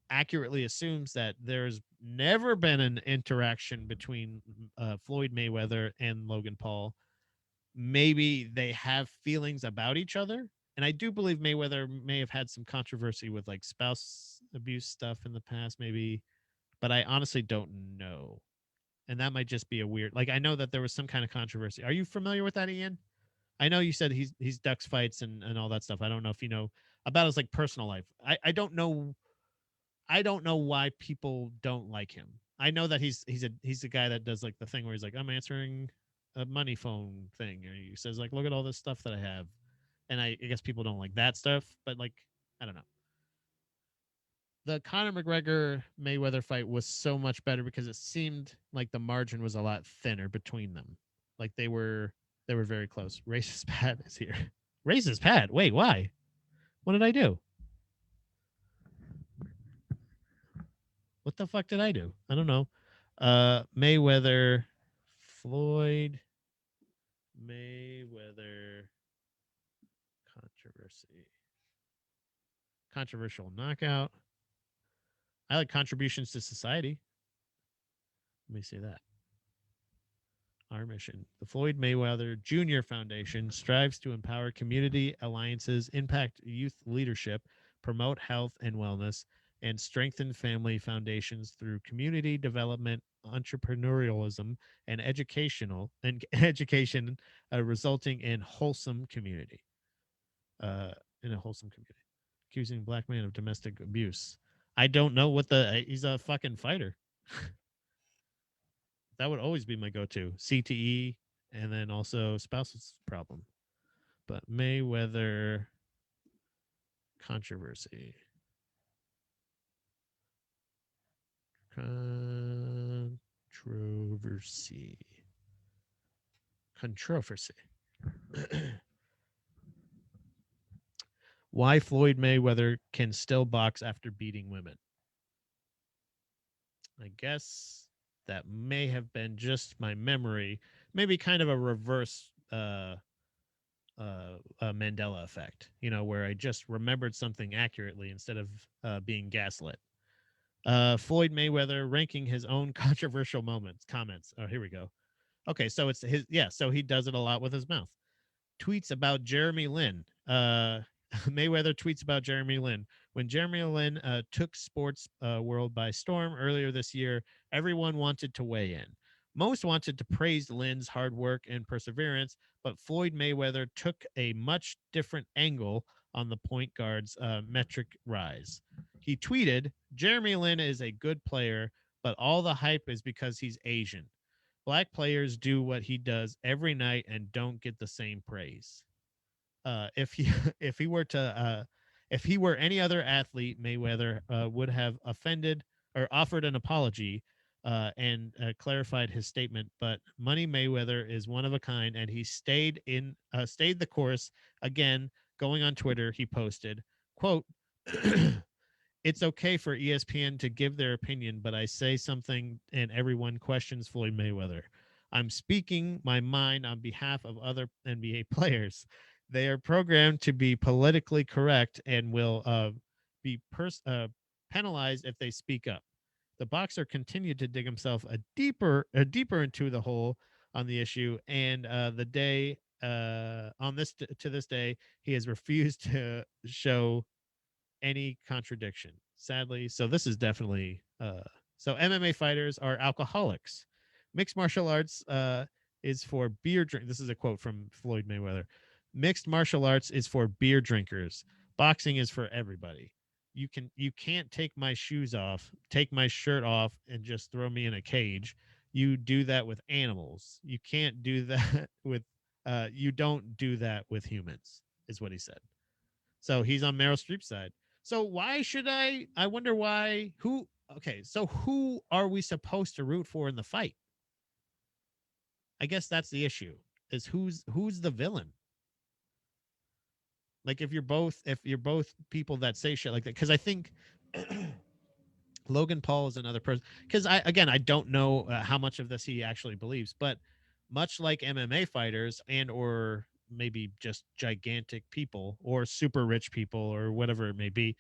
accurately assumes that there's never been an interaction between Floyd Mayweather and Logan Paul. Maybe they have feelings about each other. And I do believe Mayweather may have had some controversy with like spouse abuse stuff in the past, maybe, but I honestly don't know. And that might just be a weird, like, I know that there was some kind of controversy. Are you familiar with that, Ian? I know you said he's ducks fights and all that stuff. I don't know if you know about his like personal life. I don't know. I don't know why people don't like him. I know that he's a guy that does like the thing where he's like, I'm answering a money phone thing, or he says like, look at all this stuff that I have, and I guess people don't like that stuff. But like, I don't know. The Conor McGregor Mayweather fight was so much better because it seemed like the margin was a lot thinner between them. Like they were very close. Racist Pat is here. Racist Pat. Wait, why? What did I do? What the fuck did I do? I don't know. Mayweather, Floyd, Mayweather controversy. Controversial knockout. I like contributions to society. Let me see that. Our mission. The Floyd Mayweather Jr. Foundation strives to empower community alliances, impact youth leadership, promote health and wellness, and strengthen family foundations through community development, entrepreneurialism, and education, resulting in wholesome community. In a wholesome community. Accusing black man of domestic abuse. I don't know what he's a fucking fighter. That would always be my go-to. CTE, and then also spouse's problem. But Mayweather controversy. Controversy. Why Floyd Mayweather can still box after beating women. I guess that may have been just my memory, maybe kind of a reverse Mandela effect, where I just remembered something accurately instead of being gaslit. Floyd Mayweather ranking his own controversial comments. Oh, here we go. Okay, so it's his, so he does it a lot with his mouth. Tweets about Jeremy Lin. Mayweather tweets about Jeremy Lin. When Jeremy Lin took sports world by storm earlier this year, everyone wanted to weigh in. Most wanted to praise Lynn's hard work and perseverance, but Floyd Mayweather took a much different angle on the point guard's metric rise. He tweeted, Jeremy Lin is a good player, but all the hype is because he's Asian. Black players do what he does every night and don't get the same praise. If he if he were to if he were any other athlete, Mayweather would have offended or offered an apology and clarified his statement. But Money Mayweather is one of a kind, and he stayed the course. Again, going on Twitter, he posted, "quote." It's okay for ESPN to give their opinion, but I say something and everyone questions Floyd Mayweather. I'm speaking my mind on behalf of other NBA players. They are programmed to be politically correct and will be penalized if they speak up. The boxer continued to dig himself deeper into the hole on the issue, and the day on this to this day, he has refused to show any contradiction, sadly. So this is definitely so MMA fighters are alcoholics. Mixed martial arts is for beer drink. This is a quote from Floyd Mayweather. Mixed martial arts is for beer drinkers. Boxing is for everybody. You can't take my shoes off, take my shirt off, and just throw me in a cage. You do that with animals. You can't do that with you don't do that with humans, is what he said. So he's on Meryl Streep's side. So why should I wonder why who okay, so who are we supposed to root for in the fight? I guess that's the issue. Is who's the villain? Like if you're both people that say shit like that, because I think Logan Paul is another person. Because I don't know how much of this he actually believes, but much like MMA fighters and or maybe just gigantic people or super rich people or whatever it may be,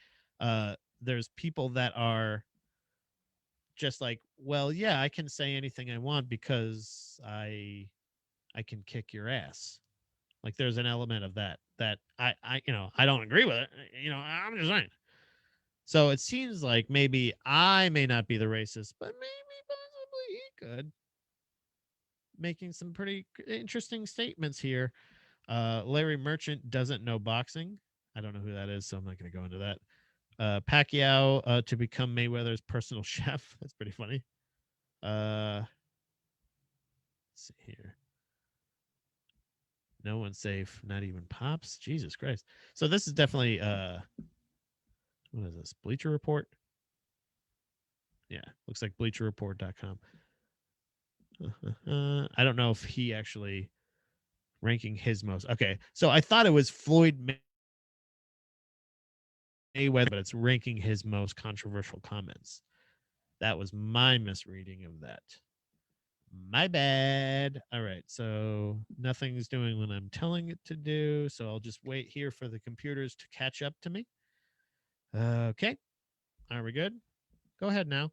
there's people that are just like, well, yeah, I can say anything I want because I can kick your ass. Like there's an element of that I I don't agree with it. I'm just saying. So it seems like maybe I may not be the racist, but maybe possibly he could. Making some pretty interesting statements here. Larry Merchant doesn't know boxing. I don't know who that is, so I'm not going to go into that. Pacquiao to become Mayweather's personal chef. That's pretty funny. Let's see here. No one's safe, not even Pops. Jesus Christ. So this is definitely what is this? Bleacher Report? Yeah, looks like bleacherreport.com. I don't know if he actually ranking his most. Okay, so I thought it was Floyd Mayweather, but it's ranking his most controversial comments. That was my misreading of that. My bad. All right, so nothing's doing what I'm telling it to do, so I'll just wait here for the computers to catch up to me. Okay, are we good? Go ahead now.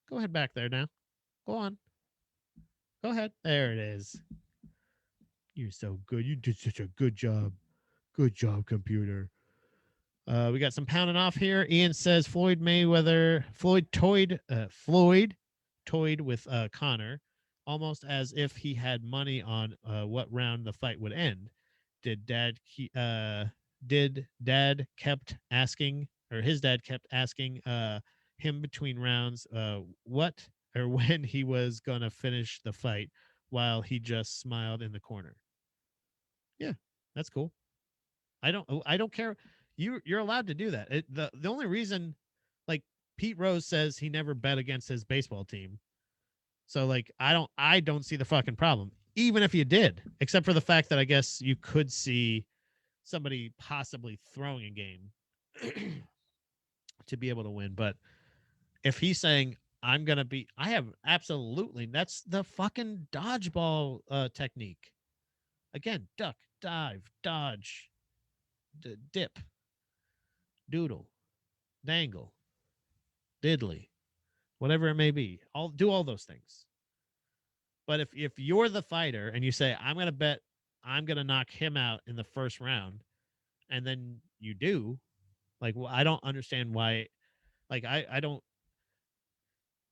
Go ahead back there now. Go on. Go ahead. There it is. You're so good. You did such a good job. Good job, computer. We got some pounding off here. Ian says Floyd toyed with Connor, almost as if he had money on what round the fight would end. Did dad kept asking, or his dad kept asking him between rounds what or when he was gonna finish the fight, while he just smiled in the corner. Yeah, that's cool. I don't care. You're allowed to do that. The only reason, like, Pete Rose says he never bet against his baseball team. So like I don't see the fucking problem. Even if you did, except for the fact that I guess you could see somebody possibly throwing a game to be able to win. But if he's saying I have absolutely, that's the fucking dodgeball technique. Again, duck, dive, dodge, dip, doodle, dangle, diddly, whatever it may be. I'll do all those things. But if you're the fighter and you say, I'm going to bet I'm going to knock him out in the first round, and then you do, like, well, I don't understand why. Like, I don't.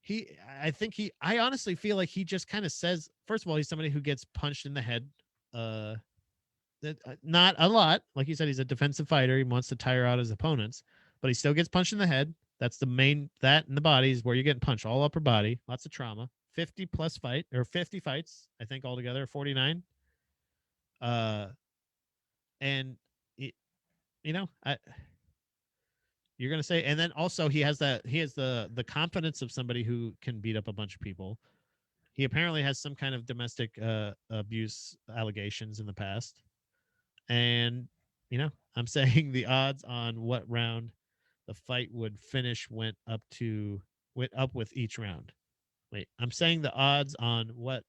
I honestly feel like he just kind of says, first of all, he's somebody who gets punched in the head. Not a lot. Like you said, he's a defensive fighter. He wants to tire out his opponents, but he still gets punched in the head. That's the main, that in the body is where you're getting punched, all upper body, lots of trauma. 50 plus fight, or 50 fights, I think altogether, 49. And it, you're gonna say, and then also he has the confidence of somebody who can beat up a bunch of people. He apparently has some kind of domestic abuse allegations in the past. And, I'm saying the odds on what round the fight would finish went up with each round. Wait, I'm saying the odds on what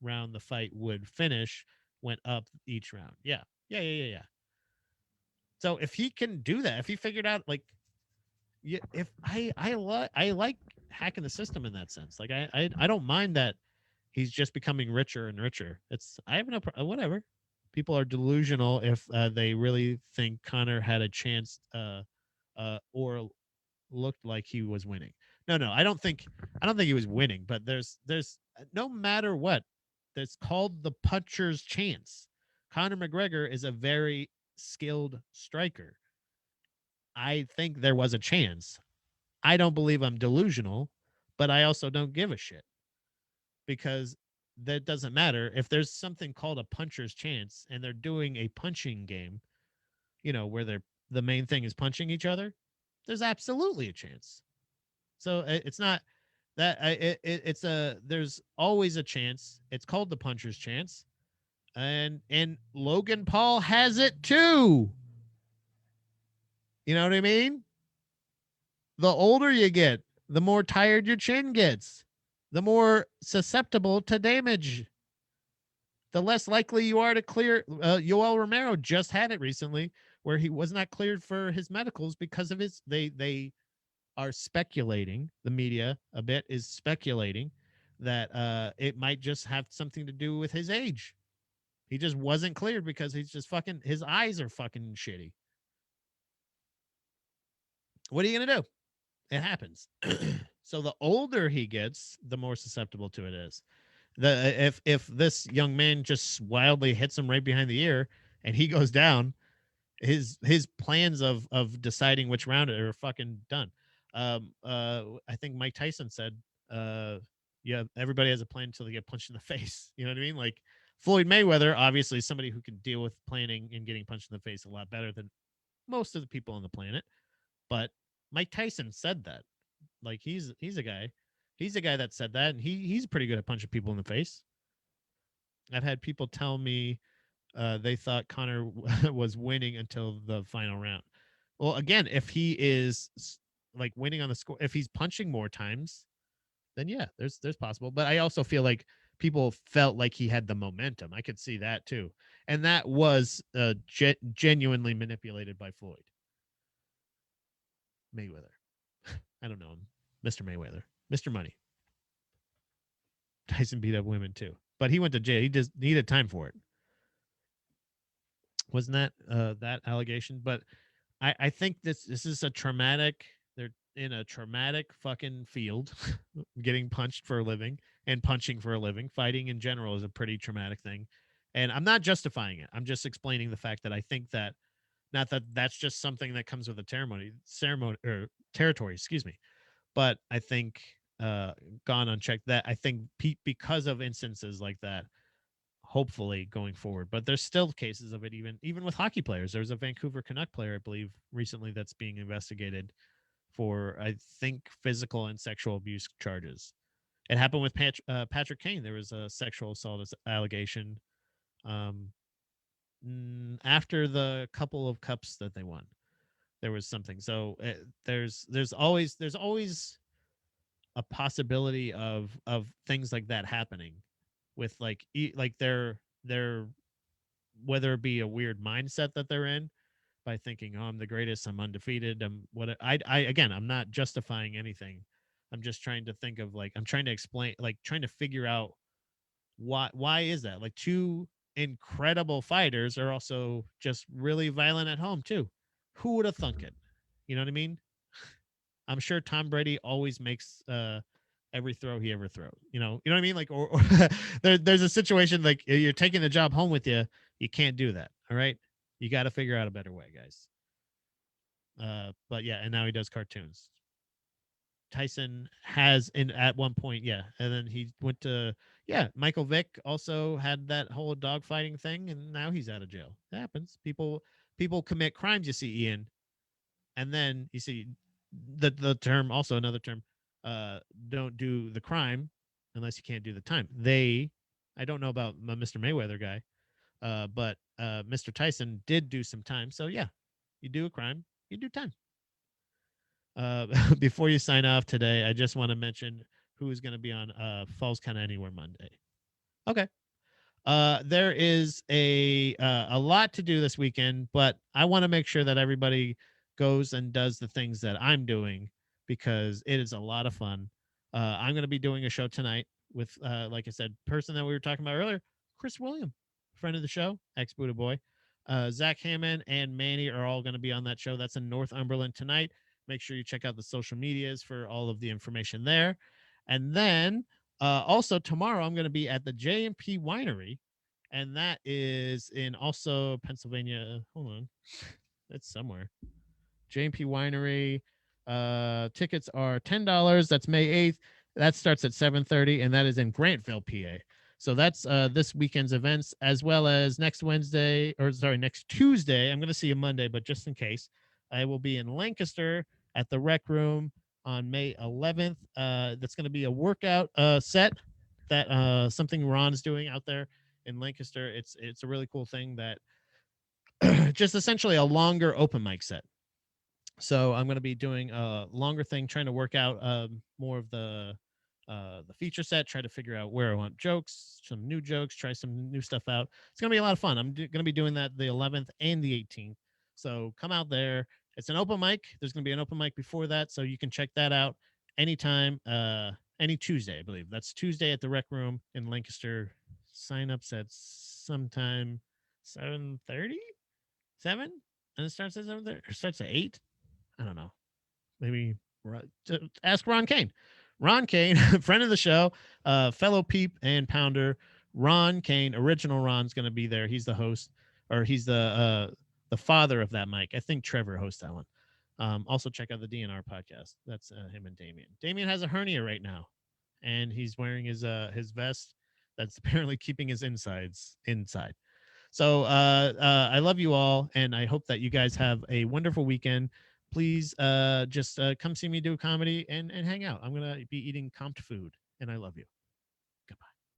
round the fight would finish went up each round. Yeah. Yeah. So if he can do that, if he figured out, like, yeah, if I like hacking the system in that sense. Like I don't mind that he's just becoming richer and richer. I have no whatever. People are delusional if they really think Connor had a chance or looked like he was winning. No, I don't think he was winning, but there's no matter what, that's called the puncher's chance. Conor McGregor is a very skilled striker. I think there was a chance. I don't believe I'm delusional, but I also don't give a shit, because that doesn't matter. If there's something called a puncher's chance and they're doing a punching game, where the main thing is punching each other, there's absolutely a chance. So it's not that it's there's always a chance. It's called the puncher's chance. And Logan Paul has it too. You know what I mean? The older you get, the more tired your chin gets, the more susceptible to damage, the less likely you are to clear. Yoel Romero just had it recently where he was not cleared for his medicals because of his, they are speculating, the media a bit is speculating that it might just have something to do with his age. He just wasn't cleared because he's just fucking, his eyes are fucking shitty. What are you going to do? It happens. So the older he gets, the more susceptible to it is. If this young man just wildly hits him right behind the ear and he goes down, his plans of deciding which round are fucking done. I think Mike Tyson said, yeah, everybody has a plan until they get punched in the face. You know what I mean? Like Floyd Mayweather, obviously, is somebody who can deal with planning and getting punched in the face a lot better than most of the people on the planet. But Mike Tyson said that. Like he's a guy. He's a guy that said that, and he's pretty good at punching people in the face. I've had people tell me they thought Connor was winning until the final round. Well, again, if he is like winning on the score, if he's punching more times, then yeah, there's possible. But I also feel like people felt like he had the momentum. I could see that too, and that was genuinely manipulated by Floyd Mayweather. I don't know him, Mr. Mayweather, Mr. Money. Tyson beat up women too, but he went to jail. He just needed time for it. Wasn't that allegation? But I think this is a traumatic. They're in a traumatic fucking field, getting punched for a living and punching for a living. Fighting in general is a pretty traumatic thing, and I'm not justifying it. I'm just explaining the fact that I think that, not that that's just something that comes with a ceremony or territory. Excuse me, but I think gone unchecked. That I think because of instances like that, hopefully going forward. But there's still cases of it, even with hockey players. There's a Vancouver Canuck player, I believe, recently that's being investigated for, I think, physical and sexual abuse charges. It happened with Patrick Kane. There was a sexual assault allegation after the couple of cups that they won. There was something. So there's always a possibility of things like that happening with like their whether it be a weird mindset that they're in by thinking, oh, I'm the greatest, I'm undefeated, I again, I'm not justifying anything. I'm just trying to think of, like, I'm trying to explain, like trying to figure out why is that? Like, two incredible fighters are also just really violent at home too. Who would have thunk it? You know what I mean? I'm sure Tom Brady always makes every throw he ever throws. You know what I mean? Like, or there's a situation like you're taking the job home with you. You can't do that. All right. You got to figure out a better way, guys. But yeah, and now he does cartoons. Tyson has at one point, yeah, and then he went to Michael Vick also had that whole dogfighting thing, and now he's out of jail. It happens. People commit crimes, you see, Ian, and then you see the term, also another term, don't do the crime unless you can't do the time. I don't know about Mr. Mayweather guy, but Mr. Tyson did do some time. So yeah, you do a crime, you do time. Before you sign off today, I just want to mention who's going to be on Falls Kind of Anywhere Monday. Okay. There is a lot to do this weekend, but I want to make sure that everybody goes and does the things that I'm doing because it is a lot of fun. I'm going to be doing a show tonight with, like I said, person that we were talking about earlier, Chris William, friend of the show, ex Buddha Boy. Zach Hammond and Manny are all going to be on that show. That's in Northumberland tonight. Make sure you check out the social medias for all of the information there. And then also tomorrow, I'm going to be at the J&P Winery, and that is in also Pennsylvania. Hold on, it's somewhere. J&P Winery. Tickets are $10. That's May 8th. That starts at 7:30, and that is in Grantville, PA. So that's this weekend's events, as well as next Tuesday. I'm going to see you Monday, but just in case, I will be in Lancaster at the Rec Room on May 11th. That's going to be a workout set that something Ron's doing out there in Lancaster. It's a really cool thing that just essentially a longer open mic set. So I'm going to be doing a longer thing, trying to work out more of the feature set, try to figure out where I want jokes, some new jokes, try some new stuff out. It's going to be a lot of fun. I'm going to be doing that the 11th and the 18th. So come out there. It's an open mic. There's going to be an open mic before that, so you can check that out anytime, any Tuesday, I believe. That's Tuesday at the Rec Room in Lancaster. Sign-ups at sometime 7:30? 7? And it starts at 7:30? Or starts at 8? I don't know. Maybe ask Ron Kane. Ron Kane, friend of the show, fellow peep and pounder. Ron Kane, original Ron's going to be there. He's the host, or he's the father of that mic. I think Trevor hosts that one. Also check out the DNR podcast. That's him and Damien. Damien has a hernia right now, and he's wearing his vest that's apparently keeping his insides inside. So I love you all, and I hope that you guys have a wonderful weekend. Please just come see me do comedy and hang out. I'm going to be eating comped food, and I love you.